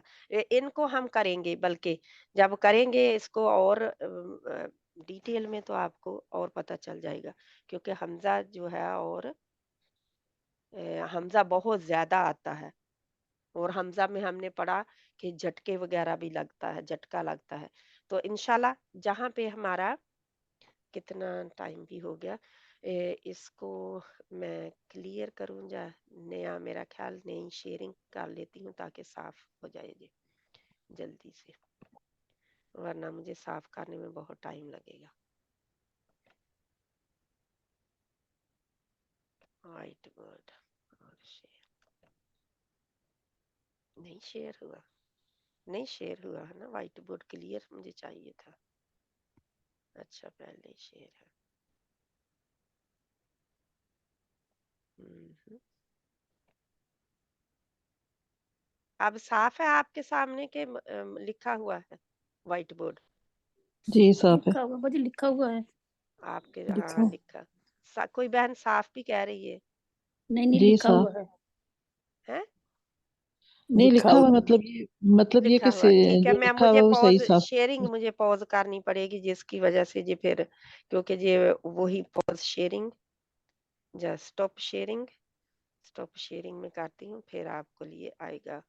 ان کو ہم کریں گے, بلکہ جب کریں گے اس کو اور ڈیٹیل میں تو آپ کو اور پتہ چل جائے گا, کیونکہ حمزہ جو ہے اور حمزہ بہت زیادہ آتا ہے, اور حمزہ میں ہم نے پڑھا کہ جھٹکے وغیرہ بھی لگتا ہے, جھٹکا لگتا ہے. تو انشاءاللہ جہاں پہ ہمارا کتنا ٹائم بھی ہو گیا, اس کو میں کلیئر کروں جا نیا, میرا خیال نئی شیئرنگ کر لیتی ہوں تاکہ صاف ہو جائے جی جلدی سے, ورنہ مجھے صاف کرنے میں بہت ٹائم لگے گا. وائٹ بورڈ اور نہیں شیئر ہوا ہے نا. وائٹ بورڈ کلیئر مجھے چاہیے تھا. اچھا پہلے شیئر ہے. اب صاف ہے آپ کے سامنے کے لکھا ہوا ہے وائٹ بورڈ؟ جی صاف ہے. لکھا ہوا باجی, لکھا ہوا ہے. آپ کے ہاں لکھا. کوئی بہن صاف بھی کہہ رہی ہے. نہیں جی لکھا صاف ہوا ہے. ہیں نہیں لکھا ہوا, مطلب یہ لکھا کہ ہوا. ٹھیک ہے. جو میں لکھا مجھے ہوا وہ صحیح پوز صاف. شیئرنگ مجھے پوز کرنی پڑے گی, جس کی وجہ سے یہ پھر کیونکہ یہ وہی پوز شیئرنگ جا اسٹاپ شیئرنگ میں کرتی ہوں, پھر آپ کو لیے آئے گا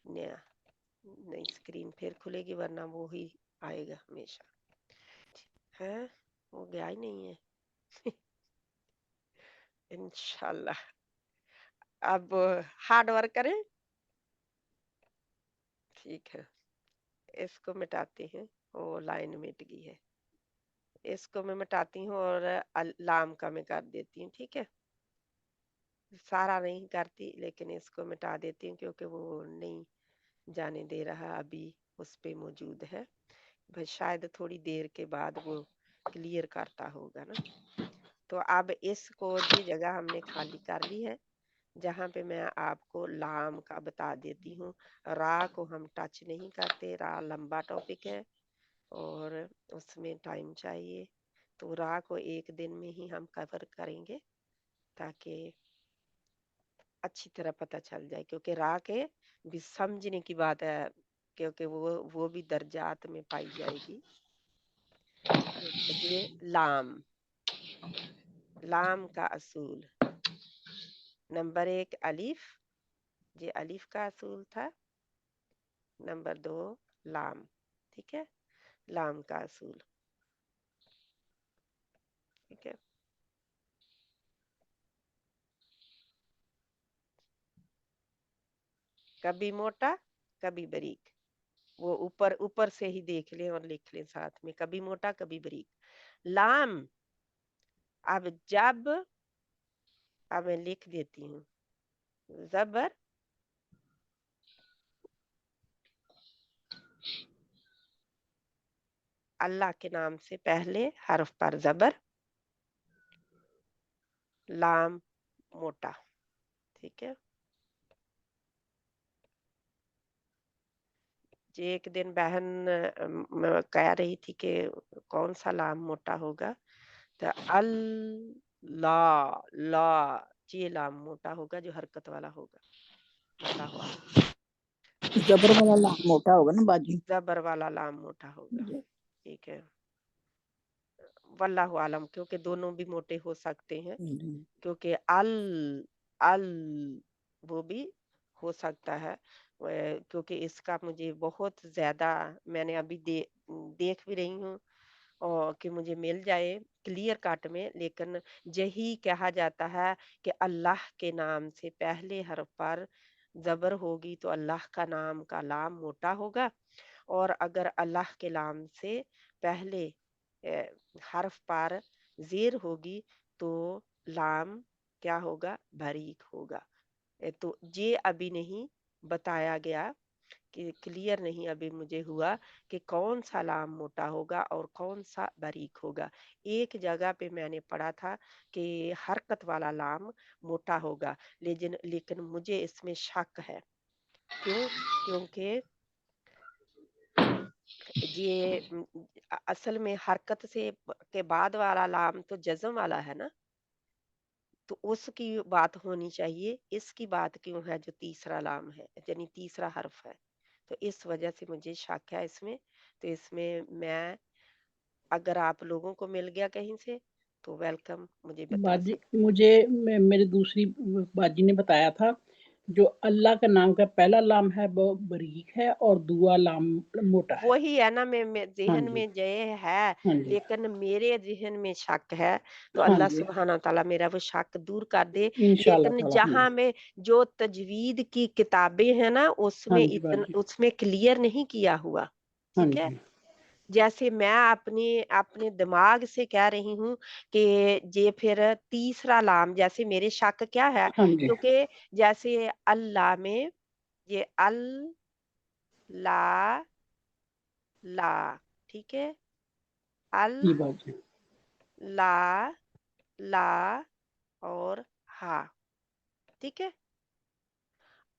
نئی اسکرین پھر کھلے گی, ورنہ وہی آئے گا ہمیشہ. ہے وہ گیا ہی نہیں ہے. इंशाल्लाह। अब हार्ड वर्क करें। ठीक है, इसको मिटाते हैं। वो लाइन मिट गई है। इसको मैं मिटाती हूँ और लाम का मैं कर देती हूँ। ठीक है, सारा नहीं करती लेकिन इसको मिटा देती हूँ क्योंकि वो नहीं जाने दे रहा, अभी उस पे मौजूद है। बस शायद थोड़ी देर के बाद वो क्लियर करता होगा ना। तो अब इसको ये जगह हमने खाली कर ली है जहाँ पे मैं आपको लाम का बता देती हूँ। रा को हम टच नहीं करते, रा लंबा टॉपिक है और उसमें टाइम चाहिए। तो रा को एक दिन में ही हम कवर करेंगे ताकि अच्छी तरह पता चल जाए, क्योंकि रा के भी समझने की बात है, क्योंकि वो भी दर्जात में पाई जाएगी। तो ये लाम, लाम का असूल नंबर 1 अलिफ, ये अलिफ का असूल था। नंबर 2 लाम। ठीक है, लाम का असूल। ठीक है, कभी मोटा कभी बारीक, वो ऊपर ऊपर से ही देख लें और लिख लें साथ में, कभी मोटा कभी बारीक। लाम अब जब, अब मैं लिख देती हूँ, जबर अल्लाह के नाम से पहले हर्फ पर जबर, लाम मोटा। ठीक है, जी एक दिन बहन कह रही थी कि कौन सा लाम मोटा होगा, तो अल ला ला ये लाम मोटा होगा जो हरकत वाला होगा। अल्लाह आलम। जबर वाला लाम मोटा होगा ना बाजी। जबर वाला लाम मोटा होगा। ठीक है, वल्लाहु आलम, क्योंकि दोनों भी मोटे हो सकते हैं, क्योंकि अल अल वो भी हो सकता है। क्योंकि इसका मुझे बहुत ज्यादा, मैंने अभी देख भी रही हूँ और कि मुझे मिल जाए क्लियर कट में, लेकिन यही कहा जाता है कि अल्लाह के नाम से पहले हर्फ पर जबर होगी तो अल्लाह का नाम का लाम मोटा होगा, और अगर अल्लाह के नाम से पहले हर्फ पर जेर होगी तो लाम क्या होगा, बारीक होगा। तो ये अभी नहीं बताया गया कि क्लियर नहीं अभी मुझे हुआ कि कौन सा लाम मोटा होगा और कौन सा बारीक होगा। एक जगह पे मैंने पढ़ा था कि हरकत वाला लाम मोटा होगा, लेकिन लेकिन मुझे इसमें शक है। क्यों? क्योंकि ये असल में हरकत से के बाद वाला लाम तो जज्म वाला है ना, तो उसकी बात होनी चाहिए। इसकी बात क्यों है जो तीसरा लाम है, यानी तीसरा हर्फ है, तो इस वजह से मुझे शक है इसमें। तो इसमें मैं, अगर आप लोगों को मिल गया कहीं से तो वेलकम, मुझे बता बाजी सकते। मुझे मेरी दूसरी बाजी ने बताया था जो अल्लाह का नाम का पहला लाम है वो बारीक है और दूसरा लाम मोटा है। वही है ना, मैं हाँ ज़हन जी, में ये है, हाँ जी, लेकिन मेरे ज़हन में शक है, तो हाँ अल्लाह जी, सुब्हाना व तआला मेरा वो शक दूर कर दे। इंशाल्लाह लेकिन ताला। हाँ जहाँ जी, में जो तजवीद की किताबें हैं ना, हाँ उसमें जी बाजी, उसमें क्लियर नहीं किया हुआ। हाँ ठीक है, जी, जैसे मैं अपने अपने दिमाग से कह रही हूँ कि ये फिर तीसरा लाम, जैसे मेरे शक क्या है, हाँ जी, क्योंकि जैसे अल्लाह में ये अल ला ला, ठीक है, अल जी बाजी, ला ला और हा। ठीक है,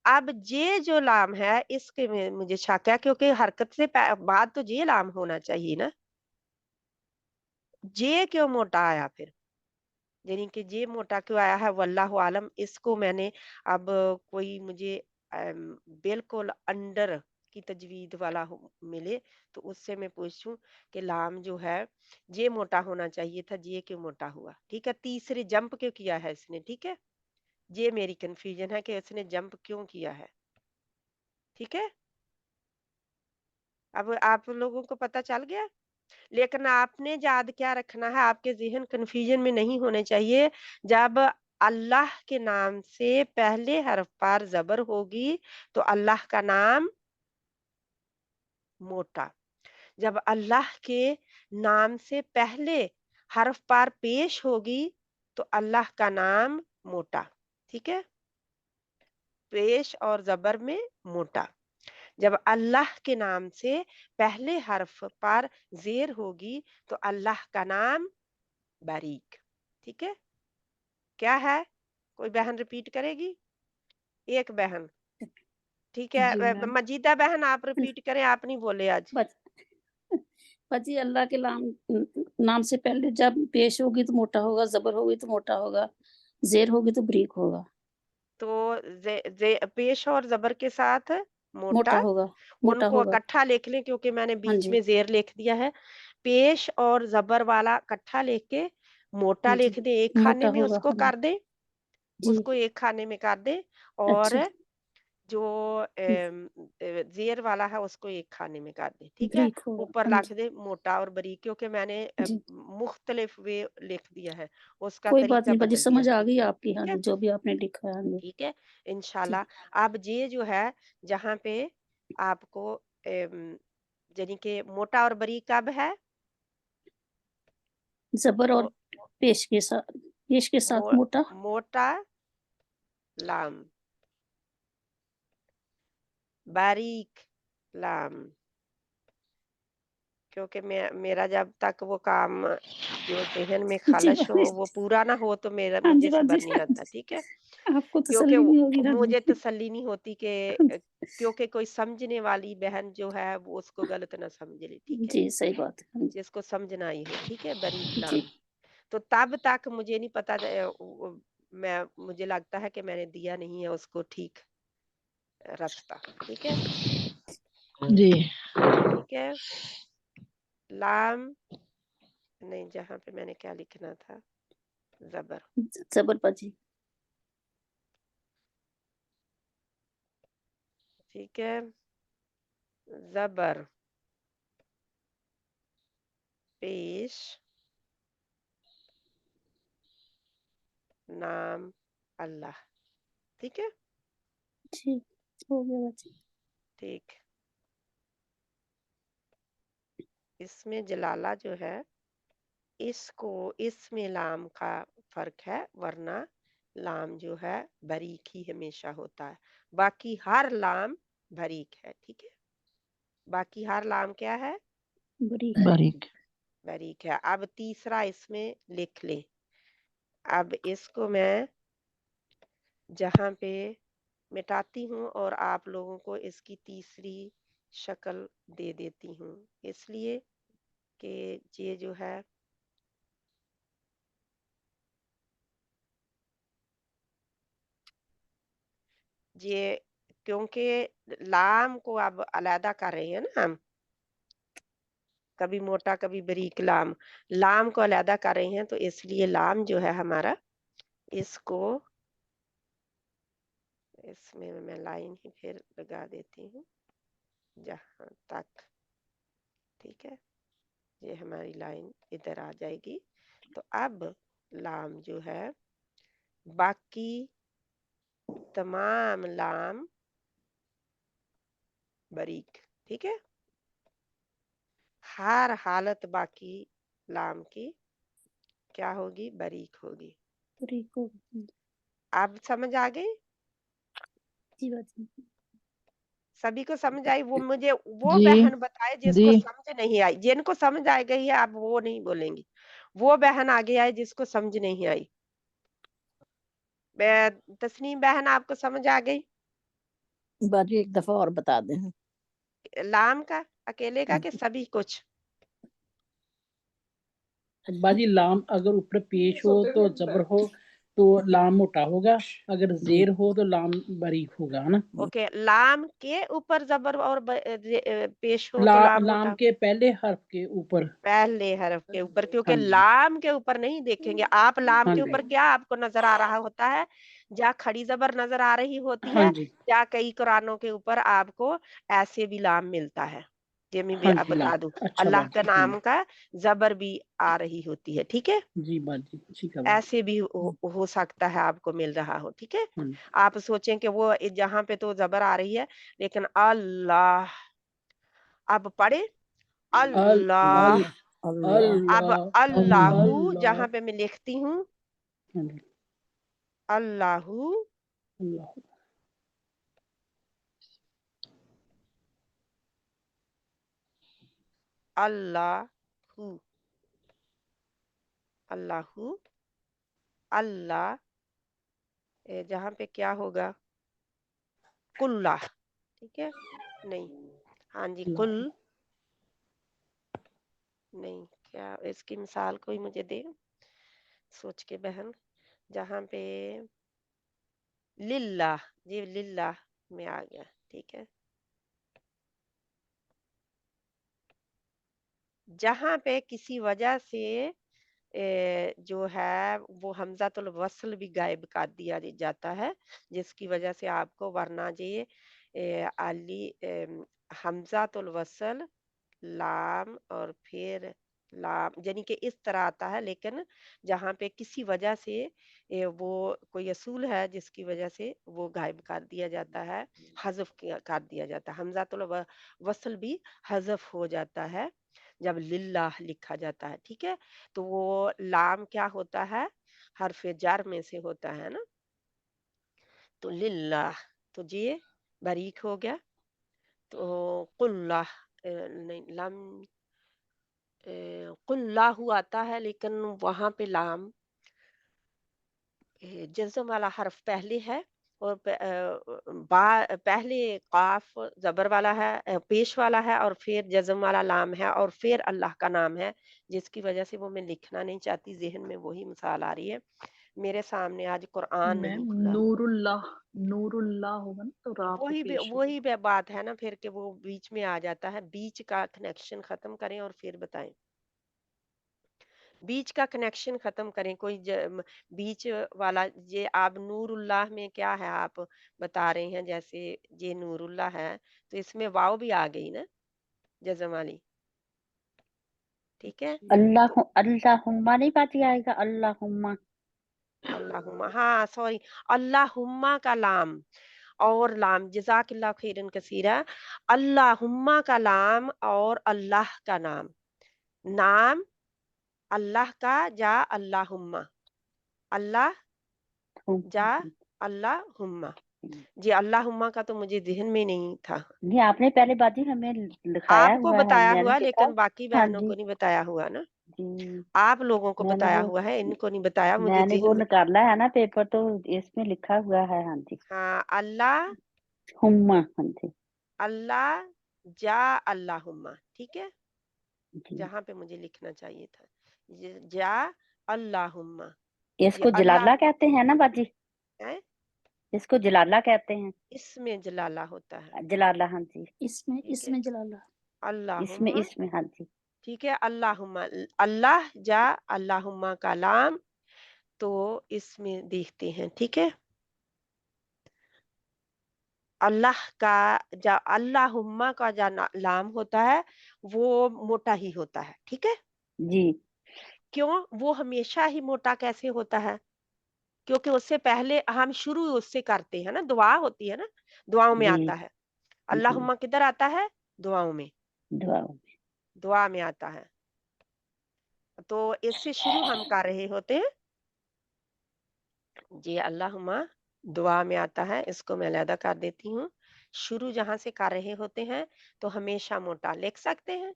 अब ये जो लाम है इसके में मुझे शक है, क्योंकि हरकत से बाद तो ये लाम होना चाहिए ना, ये क्यों मोटा आया फिर, यानी कि ये मोटा क्यों आया है, वल्लाहु आलम। इसको मैंने, अब कोई मुझे बिल्कुल अंडर की तजवीद वाला मिले तो उससे मैं पूछूं कि लाम जो है ये मोटा होना चाहिए था, ये क्यों मोटा हुआ। ठीक है, तीसरे जंप क्यों किया है इसने। ठीक है, ये मेरी कंफ्यूजन है कि इसने जंप क्यों किया है। ठीक है, अब आप लोगों को पता चल गया। لیکن آپ نے یاد کیا رکھنا ہے, آپ کے ذہن کنفیوژن میں نہیں ہونے چاہیے. جب اللہ کے نام سے پہلے حرف پر زبر ہوگی تو اللہ کا نام موٹا. جب اللہ کے نام سے پہلے حرف پر پیش ہوگی تو اللہ کا نام موٹا. ٹھیک ہے, پیش اور زبر میں موٹا. جب اللہ کے نام سے پہلے حرف پر زیر ہوگی تو اللہ کا نام باریک. ٹھیک ہے, کیا ہے؟ کوئی بہن ریپیٹ کرے گی؟ ایک بہن. ٹھیک ہے, جی میم. مجیدہ بہن آپ ریپیٹ کریں, آپ نہیں بولے آج. باجی اللہ کے نام سے پہلے جب پیش ہوگی تو موٹا ہوگا, زبر ہوگی تو موٹا ہوگا, زیر ہوگی تو بریک ہوگا. تو پیش اور زبر کے ساتھ موٹا ہوگا, ان موٹا کو ہوگا. اکٹھا لکھ لیں کیونکہ میں نے ہاں بیچ جی, میں زیر لکھ دیا ہے. پیش اور زبر والا اکٹھا لکھ کے موٹا ہاں جی, لکھ دیں, ایک کھانے موٹا میں اس ہوگا. کو ہاں کر دیں, جی, اس کو ایک کھانے میں کر دیں, اور اچھا, جو زیر والا ہے اس کو ایک کھانے میں کر دیں. ٹھیک ہے, بریک ہوگا. اوپر ہاں لکھ جی, دیں موٹا اور بریک, کیونکہ میں نے جی, مختلف وے لکھ دیا ہے, اس کا کوئی بات طریقہ نہیں باجی, بدل دیا سمجھ ہے. آ گئی آپ کی. ہاں ٹھیک ہے, جی, جو بھی آپ نے لکھا ہے. ہاں جی, ٹھیک ہے انشاءاللہ. ٹھیک. اب یہ جو ہے جہاں پہ آپ کو یعنی کہ موٹا اور بریک کب ہے؟ زبر اور پیش کے ساتھ موٹا. موٹا لام, باریک لام. کیونکہ میرا جب تک وہ کام جو ذہن میں جی خلش ہو باجی, وہ پورا نہ ہو تو ہاں مجھے جی صبر باجی, نہیں آتا. ٹھیک ہے, آپ کو کیونکہ تسلی نہیں ہوگی. ہاں مجھے جی, تسلی نہیں ہوتی کہ کیونکہ کوئی سمجھنے والی بہن جو ہے وہ اس کو غلط نہ سمجھ لے. ٹھیک ہے, جی صحیح بات ہے. ہاں جی, جس کو سمجھنا ہی ہو. ٹھیک ہے, بریک جی, لام. تو تب تک مجھے نہیں پتا, مجھے لگتا ہے کہ میں نے دیا نہیں ہے اس کو ٹھیک راستہ. ٹھیک ہے, جی ٹھیک ہے. لام نہیں, جہاں پہ میں نے کیا لکھنا تھا, زبر. زبر باجی. ٹھیک ہے, زبر پیش نام اللہ. ٹھیک ہے, ٹھیک ہو گیا باجی. ٹھیک. اس میں جلالہ جو ہے اس میں لام کا فرق ہے, ورنہ لام جو ہے باریک ہی ہمیشہ ہوتا ہے. باقی ہر لام باریک ہے. ٹھیک ہے, باقی ہر لام کیا ہے؟ باریک. باریک ہے. اب تیسرا اس میں لکھ لیں. اب اس کو میں جہاں پہ مٹاتی ہوں اور آپ لوگوں کو اس کی تیسری شکل دے دیتی ہوں, اس لیے کہ یہ جو ہے یہ کیونکہ لام کو اب علیحدہ کر رہے ہیں نا ہم, کبھی موٹا کبھی باریک لام کو علیحدہ کر رہے ہیں, تو اس لیے لام جو ہے ہمارا, اس کو اس میں لائن ہی پھر لگا دیتی ہوں جہاں تک. ٹھیک ہے, یہ ہماری لائن ادھر آ جائے گی. تو اب لام جو ہے, باقی تمام لام باریک. ٹھیک ہے, ہر حالت باقی لام کی کیا ہوگی؟ باریک ہوگی. بریک ہوگا. اب سمجھ آ گئی؟ جی باجی. سبھی کو سمجھ آئی؟ وہ مجھے وہ جی بہن بتائے جس جی کو سمجھ نہیں آئی. جن کو سمجھ آ گئی ہے اب وہ نہیں بولیں گی, وہ بہن آگے آئے جس کو سمجھ نہیں آئی. تسنیم بہن آپ کو سمجھ آ گئی؟ باجی ایک دفعہ اور بتا دیں. لام کا اکیلے کا کہ سبھی کچھ؟ باجی لام اگر اوپر پیش ہو تو زبر ہو تو لام موٹا ہوگا, اگر زیر ہو تو لام باریک ہوگا, ہے نا. اوکے, لام کے اوپر زبر اور پیش ہو تو لام لام موٹا, کے پہلے حرف کے اوپر. پہلے حرف کے اوپر, کیونکہ ہاں جی, لام کے اوپر نہیں دیکھیں گے آپ. لام ہاں کے جی, اوپر کیا آپ کو نظر آ رہا ہوتا ہے؟ جہاں کھڑی زبر نظر آ رہی ہوتی ہاں ہے, جی, یا کئی قرآنوں کے اوپر آپ کو ایسے بھی لام ملتا ہے. یہ میں بھی ہاں آپ جی بتا دوں اچھا اللہ کا باجی نام کا زبر بھی آ رہی ہوتی ہے، ٹھیک ہے، جی باجی ٹھیک ہے باجی ایسے بھی ہو سکتا ہے آپ کو مل رہا ہو، ٹھیک ہے، ہاں آپ سوچیں کہ وہ جہاں پہ تو زبر آ رہی ہے لیکن اللہ، اب پڑھے ال اللہ، ال اللہ اب اللہ اللہ اللہ جہاں پہ میں لکھتی ہوں ہاں جی، اللہ، اللہ اللہ، اللہ، اللہ، جہاں پہ کیا ہوگا کلّہ، ٹھیک ہے، نہیں، ہاں جی کل، اللہ نہیں، کیا اس کی مثال کوئی مجھے دے سوچ کے بہن، جہاں پہ للہ، جی للہ میں آ گیا، ٹھیک ہے، جہاں پہ کسی وجہ سے جو ہے وہ حمزۃ الوصل بھی غائب کر دیا جاتا ہے، جس کی وجہ سے آپ کو ورنہ یہ علی حمزۃ الوصل لام اور پھر لام یعنی کہ اس طرح آتا ہے، لیکن جہاں پہ کسی وجہ سے وہ کوئی اصول ہے جس کی وجہ سے وہ غائب کر دیا جاتا ہے، حذف کر دیا جاتا ہے، حمزۃ الوصل بھی حذف ہو جاتا ہے جب للہ لکھا جاتا ہے، ٹھیک ہے، تو وہ لام کیا ہوتا ہے حرف جر میں سے ہوتا ہے نا، تو للہ، تو یہ باریک ہو گیا، تو قلہ نہیں لام قلہ آتا ہے لیکن وہاں پہ لام جزم والا حرف پہلے ہے اور پہلے قاف زبر والا ہے پیش والا ہے اور پھر جزم والا لام ہے اور پھر اللہ کا نام ہے، جس کی وجہ سے وہ میں لکھنا نہیں چاہتی، ذہن میں وہی مثال آ رہی ہے، میرے سامنے آج قرآن میم نہیں کھلا، نور اللہ ہوگا نا تو را تو پیش ہوگی. وہی بات ہے نا پھر کہ وہ بیچ میں آ جاتا ہے، بیچ کا کنیکشن ختم کریں اور پھر بتائیں، بیچ کا کنیکشن ختم کریں، کوئی بیچ والا یہ آپ نور اللہ میں کیا ہے آپ بتا رہے ہیں، جیسے یہ نور اللہ ہے تو اس میں واو بھی آ گئی نا جزم والی، ٹھیک ہے، تو اللہم نہیں پاتی آئے گا اللہم. اللہم، ہاں سوری، اللہم کا لام اور لام جزاک اللہ خیرن کثیرہ، اللہم کا لام اور اللہ کا نام، نام اللہ کا جا اللہم، اللہ جا اللہم، جی اللہم کا تو مجھے ذہن میں نہیں تھا، نہیں آپ نے پہلے باجی ہمیں لکھایا آپ کو ہوا ہے، بتایا میں نے ہوا لکھا. لیکن باقی ہاں بہنوں جی کو نہیں بتایا ہوا نا، جی آپ لوگوں کو میں نے بتایا وہ ہوا ہے، ان کو نہیں بتایا، مجھے میں نے وہ ذہن میں، نکالا ہے نا پیپر تو اس میں لکھا ہوا ہے. ہاں جی ہاں اللہ، ہما. ہاں جی اللہ جا اللہم، ٹھیک ہے، جی جہاں پہ مجھے لکھنا چاہیے تھا جا اللہم، اس یہ کو اللہ جلالہ کہتے ہیں نا باجی، ہے، اس کو جلالہ کہتے ہیں، اس میں جلالہ ہوتا ہے، جلالہ. ہاں جی ٹھیک ہے، جلالہ. اللہم، اس میں. ہاں جی ٹھیک ہے، اللہم، اللہ جا اللہم کا لام، تو اس میں دیکھتے ہیں، ٹھیک ہے، اللہ کا جا اللہم کا جا لام ہوتا ہے وہ موٹا ہی ہوتا ہے، ٹھیک ہے، جی کیوں وہ ہمیشہ ہی موٹا کیسے ہوتا ہے، کیونکہ اس سے پہلے ہم شروع اس سے کرتے ہیں نا، دعا ہوتی ہے نا، دعاؤں میں جی آتا ہے، جی اللہم کدھر آتا ہے دعاؤں میں، دعا. دعا میں آتا ہے، تو اس سے شروع ہم کر رہے ہوتے ہیں، جی اللہم دعا میں آتا ہے، اس کو میں علیحدہ کر دیتی ہوں، شروع جہاں سے کر رہے ہوتے ہیں تو ہمیشہ موٹا لکھ سکتے ہیں،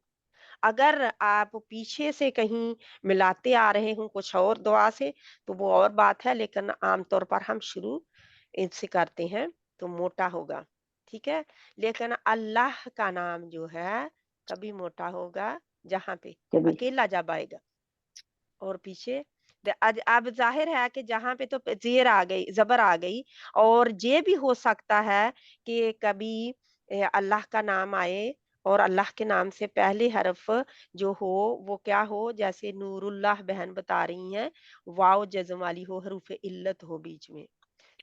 اگر آپ پیچھے سے کہیں ملاتے آ رہے ہوں کچھ اور دعا سے تو وہ اور بات ہے، لیکن عام طور پر ہم شروع اس سے کرتے ہیں تو موٹا ہوگا، ٹھیک ہے، لیکن اللہ کا نام جو ہے کبھی موٹا ہوگا جہاں پہ کبھی اکیلا جب آئے گا، اور پیچھے اب ظاہر ہے کہ جہاں پہ تو زیر آ گئی، زبر آ گئی، اور یہ بھی ہو سکتا ہے کہ کبھی اللہ کا نام آئے اور اللہ کے نام سے پہلے حرف جو ہو وہ کیا ہو، جیسے نور اللہ بہن بتا رہی ہیں، واو جزم والی ہو، حروف علت ہو بیچ میں،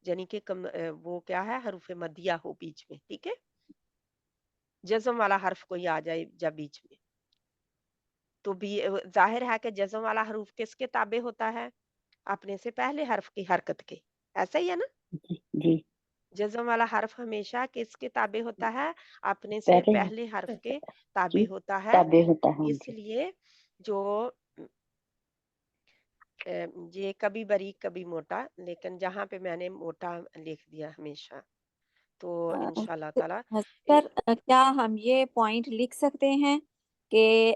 یعنی کہ وہ کیا ہے حروف مدیہ ہو بیچ میں، ٹھیک ہے، जज़म वाला हर्फ कोई आ जाए जब बीच में, तो भी ज़ाहिर है कि जज़म वाला हरूफ किसके ताबे होता है? अपने से पहले हर्फ की हरकत के। ऐसा ही है ना? जी जी जज़म वाला हर्फ हमेशा किसके ताबे होता है? अपने से पहले पहले हर्फ के ताबे की होता है। ताबे होता है। हाँ जी इसलिए जो ये कभी बारीक कभी मोटा, लेकिन जहाँ पे मैंने मोटा लिख दिया हमेशा, तो इंशाल्लाह ताला सर क्या हम ये पॉइंट लिख सकते हैं कि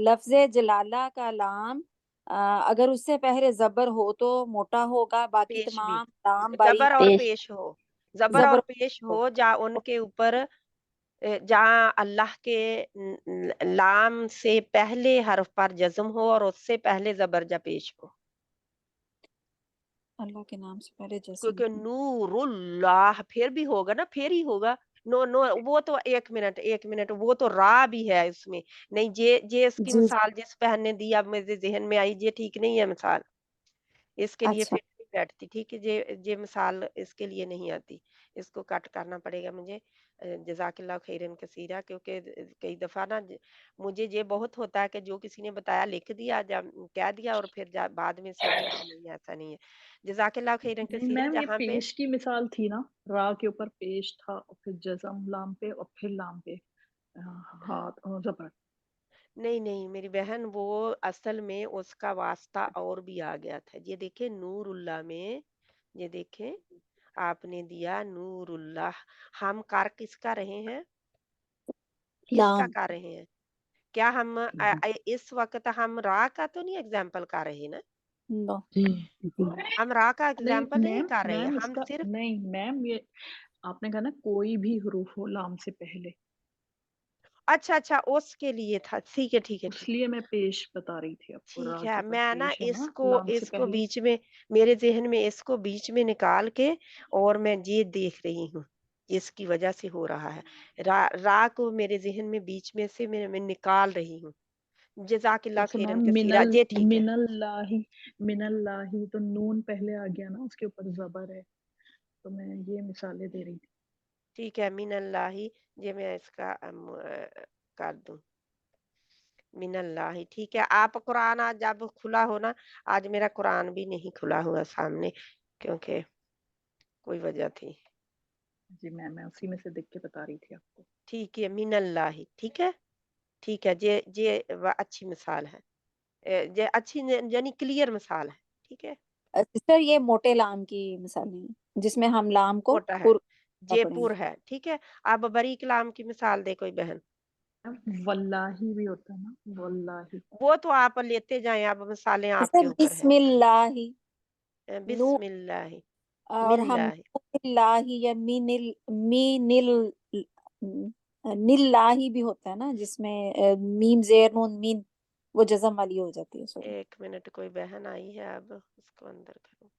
लफ्ज़ जलाला का लाम अगर उससे पहले जबर हो तो मोटा होगा, बाकी पेश भी, तमाम लाम बारीक जबर और पेश पेश हो, जबर और जबर पेश हो। हो, जा उनके ऊपर जहाँ अल्लाह के लाम से पहले हर्फ पर जज्म हो और उससे पहले जबर जा पेश हो, अल्लाह के नाम से पहले क्योंकि जस्म। नूरुल्लाह फिर भी होगा ना, फिर ही होगा। नो नो वो तो एक मिनट वो तो रा भी है इसमें। नहीं, ये इसकी जी मिसाल जिस बहन ने दी अब मेरे जहन में आई, ये ठीक नहीं है मिसाल, इसके लिए अच्छा फिर नहीं बैठती। ठीक है, ये मिसाल इसके लिए नहीं आती, इसको कट करना पड़ेगा मुझे। जज़ाकल्लाह खैरन कसीरा, क्योंकि कई दफ़ा ना मुझे ये बहुत होता है कि जो किसी ने बताया लिख दिया, जब कह दिया और फिर बाद में सोचा कि नहीं ऐसा नहीं है। जज़ाकल्लाह खैरन नहीं कसीरा, मैम, ये जहाँ पे पेश की मिसाल थी ना, रा के ऊपर पेश था और फिर जज़म लाम पे और फिर लाम पे हाथ और जबर। नहीं नहीं मेरी बहन, वो असल में उसका वास्ता और भी आ गया था। ये देखे नूरुल्लाह में, ये देखे आपने दिया नूरुल्लाह, हम कर किसका रहे हैं? किसका लाम कर रहे हैं? क्या हम इस वक्त हम रा का तो नहीं एग्जाम्पल कर रहे ना? नो जी जी हम रा का नहीं एग्जाम्पल नहीं मैम, कर रहे, मैम हम इसका सिर्फ नहीं मैम, ये आपने कहा ना कोई भी हरूफ हो लाम से पहले, अच्छा अच्छा उसके लिए था। ठीक है ठीक है ठीक है इसलिए मैं पेश बता रही थी आपको। ठीक रा है। के ऊपर मैं ना पेश है ना इसको लाम से इसको पहले। बीच में, मेरे जहन में इसको बीच में निकाल के, और मैं ये देख रही हूँ इसकी वजह से हो रहा है। रा को मेरे जहन में बीच में से मैं निकाल रही हूँ। जज़ाकिल्लाह जैसे खैरन मैम कसीरा, ये ठीक है। मिनल्लाही तो नून पहले आ गया ना, उसके ऊपर जबर है, तो मैं ये मिसालें दे रही थी। ठीक है, मिनल्लाही, ये मैं इसका कर दूं, मिनल्लाही। ठीक है, आप कुरान आज जब खुला हो ना, आज मेरा कुरान भी नहीं खुला हुआ सामने, क्योंकि कोई वजह थी। जी मैम, मैं उसी में से देख के बता रही थी आपको। ठीक है, मिनल्लाही, ठीक है ठीक है। ये अच्छी मिसाल है, ये अच्छी यानी क्लियर मिसाल है। ठीक है, सिस्टर ये मोटे लाम की मिसाल है जिसमें हम लाम को मोटा है, पुर पढ़ेंगे। जयपुर है। ठीक है, अब बारीक लाम की मिसाल दे कोई बहन। वल्लाही भी होता है ना, वल्लाही। वो तो आप लेते जाएं, अब मिसालें आपके सिस्टर ऊपर है। बिस्मिल्लाही नू, बिस्मिल्लाह, और हम मिल्लाह, लाही या मीनिल निल्लाही भी होता है ना, जिसमें मीम जेर नून मीन, वो जज़म वाली हो जाती है। सॉरी एक मिनट, कोई बहन आई है, अब उसको अंदर करो।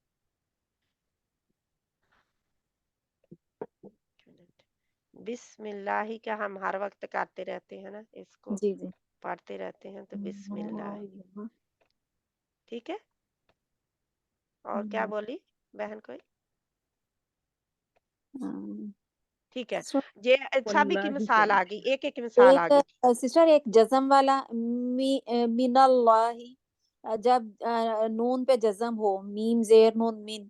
एक मिनट। बिस्मिल्लाह क्या हम हर वक्त करते रहते हैं ना, इसको जी जी। पढ़ते रहते हैं, तो बिस्मिल्लाह। ठीक है, और क्या बोली बहन कोई? ठीक है, ये सभी की वल्लाही कह मिसाल रही आ गई, थी। एक एक मिसाल आ एक गई। सिस्टर एक जज़म वाला मिनल्लाही, जब नून पे जज़म हो, मीम जेर नून मीन,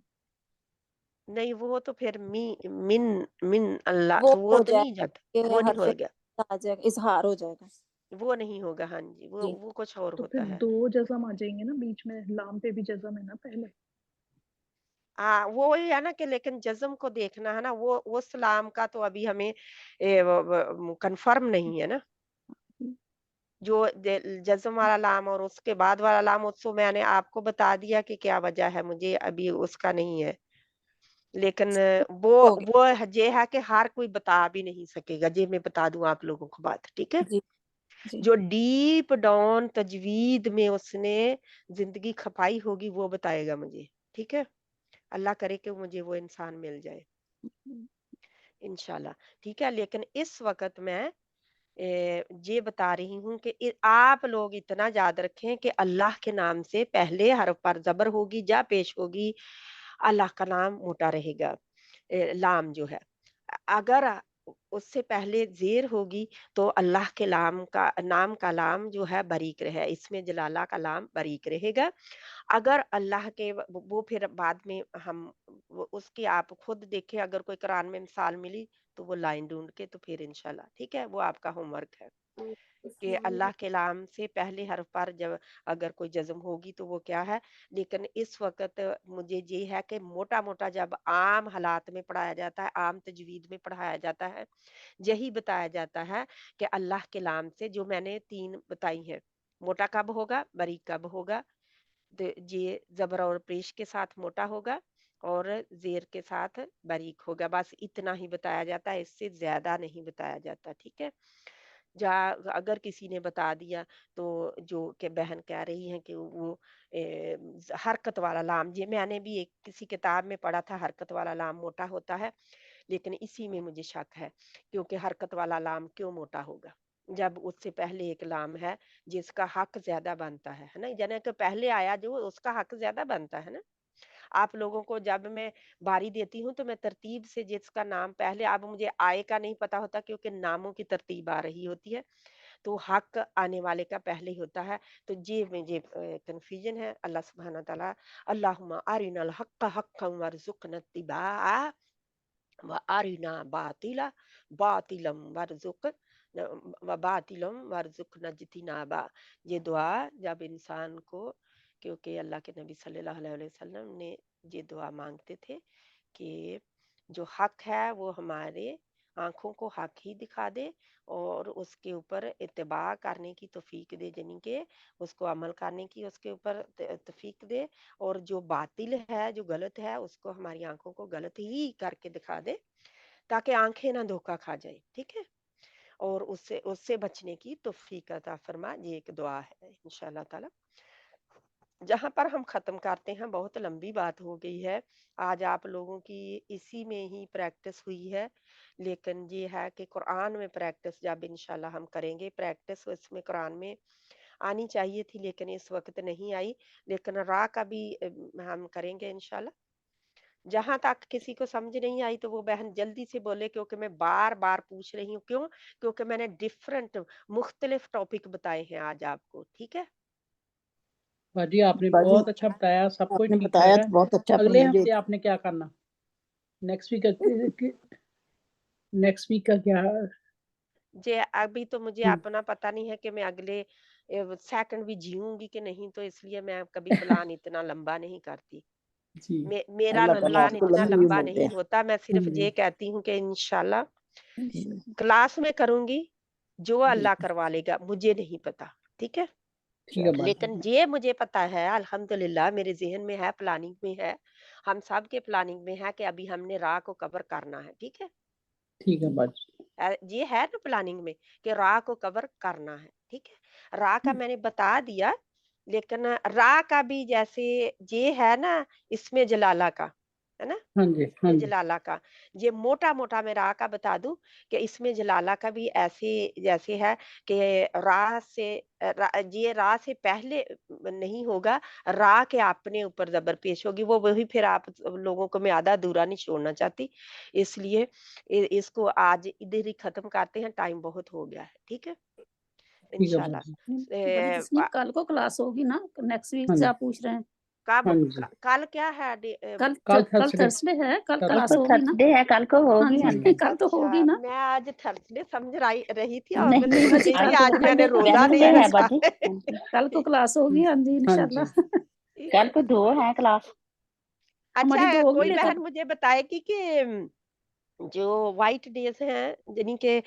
नहीं, वो तो फिर मिन मिन अल्लाह, वो तो वो हो तो नहीं जाता, जाएगा, वो नहीं हरफ होगा, आ जाएगा, इजहार हो जाएगा। वो नहीं होगा। हाँ जी, जी वो कुछ और तो होता फिर है। दो जज़म आ जाएंगे ना बीच में, लाम पे भी जज़म है ना पहले। हाँ, वो ही है ना कि, लेकिन जज़्म को देखना है ना, वो उस लाम का तो अभी हमें कंफर्म नहीं है ना। जो जज़्म वाला लाम और उसके बाद वाला लाम, उसको मैंने आपको बता दिया कि क्या वजह है, मुझे अभी उसका नहीं है। लेकिन हो गया। वो ये है कि हर कोई बता भी नहीं सकेगा, ये मैं बता दूं आप लोगों को बात। ठीक है, जी जी जो डीप डाउन तजवीद में उसने जिंदगी खपाई होगी, वो बताएगा मुझे। ठीक है, अल्लाह करे कि मुझे वो इंसान मिल जाए इंशाल्लाह। ठीक है, लेकिन इस वक्त मैं ये बता रही हूँ कि आप लोग इतना याद रखें कि अल्लाह के नाम से पहले हर्फ पर जबर होगी, जा पेश होगी, अल्लाह का नाम मोटा रहेगा। लाम जो है, अगर اس سے پہلے زیر ہوگی تو اللہ کے نام کا لام جو ہے باریک رہے، اس میں جلالہ کا لام باریک رہے گا۔ اگر اللہ کے وہ پھر بعد میں ہم اس کی آپ خود دیکھیں، اگر کوئی قرآن میں مثال ملی تو وہ لائن ڈھونڈ کے تو پھر انشاءاللہ ٹھیک ہے، وہ آپ کا ہوم ورک ہے کہ اللہ کے لام سے پہلے حرف پر جب اگر کوئی جزم ہوگی تو وہ کیا ہے۔ لیکن اس وقت مجھے یہ ہے کہ موٹا موٹا جب عام حالات میں پڑھایا جاتا ہے، عام تجوید میں پڑھایا جاتا ہے، یہی بتایا جاتا ہے کہ اللہ کے لام سے جو میں نے 3 بتائی ہیں، موٹا کب ہوگا، باریک کب ہوگا، یہ زبر اور پیش کے ساتھ موٹا ہوگا اور زیر کے ساتھ باریک ہوگا، بس اتنا ہی بتایا جاتا ہے، اس سے زیادہ نہیں بتایا جاتا، ٹھیک ہے۔ اگر کسی نے بتا دیا تو جو کہ بہن کہہ رہی ہیں کہ وہ حرکت والا لام، یہ میں نے بھی ایک کسی کتاب میں پڑھا تھا، حرکت والا لام موٹا ہوتا ہے، لیکن اسی میں مجھے شک ہے، کیونکہ حرکت والا لام کیوں موٹا ہوگا جب اس سے پہلے ایک لام ہے جس کا حق زیادہ بنتا ہے نا، یعنی کہ پہلے آیا جو اس کا حق زیادہ بنتا ہے نا۔ آپ لوگوں کو جب میں باری دیتی ہوں تو میں ترتیب سے جس کا نام پہلے، اب مجھے آئے کا نہیں پتا ہوتا کیونکہ ناموں کی ترتیب آ رہی ہوتی ہے، تو حق آنے والے کا پہلے ہی ہوتا ہے، تو یہ مجھے کنفیوژن ہے۔ اللہ سبحانہ تعالیٰ اللہم ارنا الحق حقا وارزقنا اتباعہ وارنا باطلا باطلا وارزقنا اجتنابہ۔ یہ دعا جب انسان کو، کیونکہ اللہ کے نبی صلی اللہ علیہ وسلم نے یہ دعا مانگتے تھے کہ جو حق ہے وہ ہمارے آنکھوں کو حق ہی دکھا دے اور اس کے اوپر اتباع کرنے کی توفیق دے، یعنی کہ اس کو عمل کرنے کی اس کے اوپر توفیق دے، اور جو باطل ہے جو غلط ہے اس کو ہماری آنکھوں کو غلط ہی کر کے دکھا دے تاکہ آنکھیں نہ دھوکا کھا جائے، ٹھیک ہے، اور اس سے بچنے کی توفیق عطا فرما۔ یہ ایک دعا ہے انشاءاللہ تعالی۔ جہاں پر ہم ختم کرتے ہیں، بہت لمبی بات ہو گئی ہے آج، آپ لوگوں کی اسی میں ہی پریکٹس ہوئی ہے، لیکن یہ ہے کہ قرآن میں پریکٹس جب انشاءاللہ ہم کریں گے، پریکٹس اس میں قرآن میں آنی چاہیے تھی لیکن اس وقت نہیں آئی، لیکن را کا بھی ہم کریں گے انشاءاللہ۔ جہاں تک کسی کو سمجھ نہیں آئی تو وہ بہن جلدی سے بولے، کیونکہ میں بار بار پوچھ رہی ہوں، کیوں؟ کیونکہ میں نے مختلف ٹاپک بتائے ہیں آج آپ کو، ٹھیک ہے۔ باجی آپ نے باجی بہت اچھا بتایا، سب آپ کچھ نے ٹھیک بتایا ٹھاک ہے۔ تو بہت اچھا، پر اگلے مجھے ہفتے آپ نے کیا کرنا؟ نیکسٹ ویک کا کیا؟ جی ابھی تو مجھے ہم، اپنا پتہ نہیں ہے کہ میں اگلے سیکنڈ بھی جیوں گی کہ نہیں، تو اس لیے میں کبھی پلان اتنا لمبا نہیں کرتی، جی میرا اللہ تعالیٰ پلان آپ کو اتنا لمبی لمبا عمر دے۔ نہیں ہوتا، میں صرف جی یہ کہتی ہوں کہ انشاءاللہ جی کلاس میں کروں گی، جو جی اللہ کروا لے گا مجھے نہیں پتا، ٹھیک ہے، ٹھیک ہے باجی، لیکن یہ مجھے پتا ہے الحمدللہ، میرے ذہن میں ہے، پلاننگ میں ہے، ہم سب کے پلاننگ میں ہے کہ ابھی ہم نے راہ کو کور کرنا ہے، ٹھیک ہے، ٹھیک ہے باجی، یہ ہے نا پلاننگ میں کہ راہ کو کور کرنا ہے، ٹھیک ہے۔ راہ کا میں نے بتا دیا، لیکن راہ کا بھی جیسے یہ ہے نا، اس میں جلالہ کا ہے نا، ہاں جی ہاں جی، جلالہ کا یہ موٹا موٹا میں راہ کا بتا دوں کہ اس میں جلالہ کا بھی ایسے جیسے ہے کہ یہ راہ سے پہلے نہیں ہوگا، راہ کے اپنے اوپر زبر پیش ہوگی، وہی پھر آپ لوگوں کو میں آدھا ادھورا نہیں چھوڑنا چاہتی، اس لیے اس کو آج ادھر ہی ختم کرتے ہیں، ٹائم بہت ہو گیا ہے، ٹھیک ہے ٹھیک ہے انشاءاللہ۔ باجی، بڑی تسنیم کل کو کلاس ہوگی نا، نیکسٹ ویک ہاں سے جی آپ پوچھ رہے ہیں؟ کب ہاں جی، کل کیا ہے کل کل کل تھرسڈے، تھرسڈے ہے، کل کل کلاس کو ہوگی نا؟ تھرسڈے ہے، کل کو ہاں ہوگی جی ہاں جی۔ کل تو ہوگی اچھا نا؟ میں آج تھرسڈے سمجھ رہی تھی، اور نہیں نہیں مجھے جی ہی کل تو آج میں نے روزہ ویڈنسڈے نہیں ہے رکھا باجی، ہاں جی، کل کو کلاس ہوگی، ہاں جی ہاں جی، انشاءاللہ۔ کل کو 2 ہے کلاس۔ اچھا ہماری 2 ہوگی کوئی لیکن بہن مجھے بتائے گی کہ جو وائٹ ڈیز ہیں یعنی کہ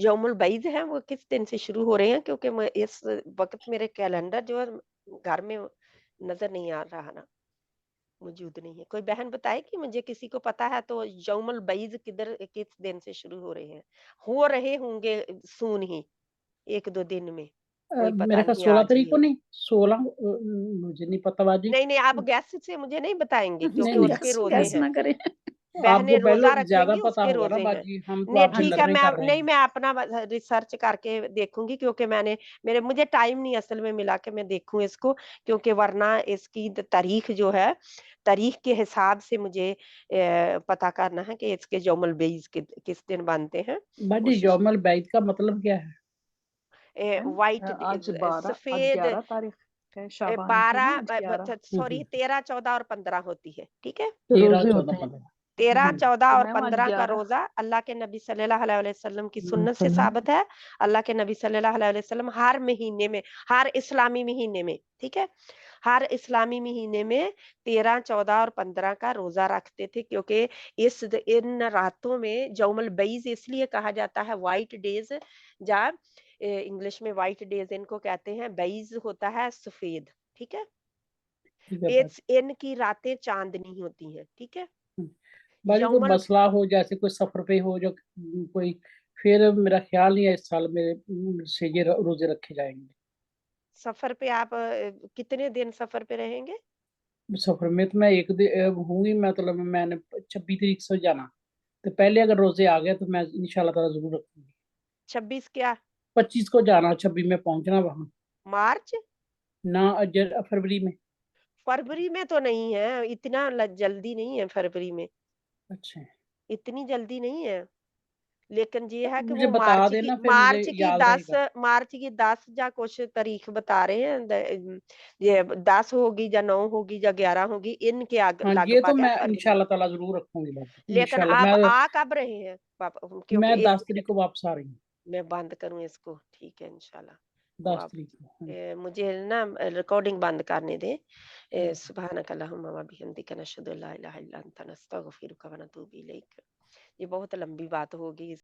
یوم البعید ہیں وہ کس دن سے شروع ہو رہے ہیں، کیونکہ میں اس وقت میرے کیلنڈر جو ہے گھر میں نظر نہیں آ رہا نا، موجود نہیں ہے، کوئی بہن بتائے کہ مجھے کسی کو پتا ہے تو یوم البعید کس دن سے شروع ہو رہے ہوں گے سون ہی 1-2 دن میں، کوئی پتہ میرے خیال نہیں 16 آج تاریخ ہی کو ہو۔ نہیں، 16 مجھے نہیں پتا باجی، نہیں آپ گیس سے مجھے نہیں بتائیں گے نہیں کیونکہ نہیں اس کے روزے گیس ہیں، نہ کریں۔ बहनें आपको रोजा पहले ज्यादा रखेंगी पता उसके होगा ना रोजे हैं। बाजी, हम तो नहीं आप ठीक है, जनरली मैं कर रहे नहीं हैं। मैं अपना रिसर्च करके देखूंगी, क्योंकि मुझे टाइम नहीं असल में मिला कि मैं देखूं इसको, क्योंकि वरना इसकी तारीख जो है, तारीख के हिसाब से मुझे पता करना है कि इसके यौमुल बीज किस दिन बनते हैं। बाजी कोशिश यौमुल बैत का मतलब क्या है? वाइट आज 12 आज सफेद 11 तारीख है शाबान की ना, आज 11। सॉरी 13, 14 और 15 होती है, ठीक है। 13, रोजे 14, होते हैं 15। 13, 14 तो और मैम आज 15 का 11। रोजा अल्लाह के नबी सल्लल्लाहु अलैहि वसल्लम की सुन्नत से वसल्लम। साबित है। अल्लाह के नबी सल्लल्लाहु अलैहि वसल्लम हर महीने में, हर इस्लामी महीने में, ठीक है, हर इस्लामी महीने में 13, 14 और 15 का रोजा रखते थे, क्योंकि इन रातों में यौमुल बीज इसलिए कहा जाता है व्हाइट डेज, जब इंग्लिश में व्हाइट डेज इनको कहते हैं, बीज होता है सफेद, ठीक है। ठीक है बाजी। इनकी रातें चांदनी होती हैं, ठीक है। बाजी कोई यौमुल मसला हो, जैसे कोई सफर पे हो जो कोई, फिर मेरा ख्याल नहीं है इस साल मेरे से ये रोजे रखे जाएंगे। सफर पे आप कितने दिन सफर पे रहेंगे? सफर में तो मैं एक दिन हूँ ही, मतलब मैंने 26 तारीख से जाना, तो पहले अगर रोजे आ गए तो मैं इंशाल्लाह ताला जरूर रखूंगी। 26 क्या? 25 को जाना, 26 में पहुंचना वहां मार्च? ना, फरवरी में। फरवरी में तो नहीं है, इतना जल्दी नहीं है फरवरी में, अच्छा, इतनी जल्दी नहीं है। लेकिन ये है कि मुझे वो बता देना फिर मुझे याद रहेगा। मार्च की 10 या कुछ तारीख बता रहे हैं, ये 10 होगी या 9 होगी या 11 होगी, इनके हाँ, ये तो लगभग है मैं फरवरी। इंशाल्लाह ताला जरूर रखूंगी बाजी, लेकिन इंशाल्लाह। आप मैं आ कब रहे हैं पापा? मैं क्योंकि 10 एक तारीख मिनट, को वापस आ रही हूँ। मैं बंद करूं इसको, ठीक है इंशाल्लाह। वो 10 आप तारीख को, हाँ। मुझे ना रिकॉर्डिंग बंद करने दें। हाँ। सुबहानक अल्लाहुम्मा व बिहम्दिका नशहदु अल्ला इलाहा इल्ला अंता नस्तगफिरुका व नतूबु इलैक। ये बहुत लंबी बात होगी।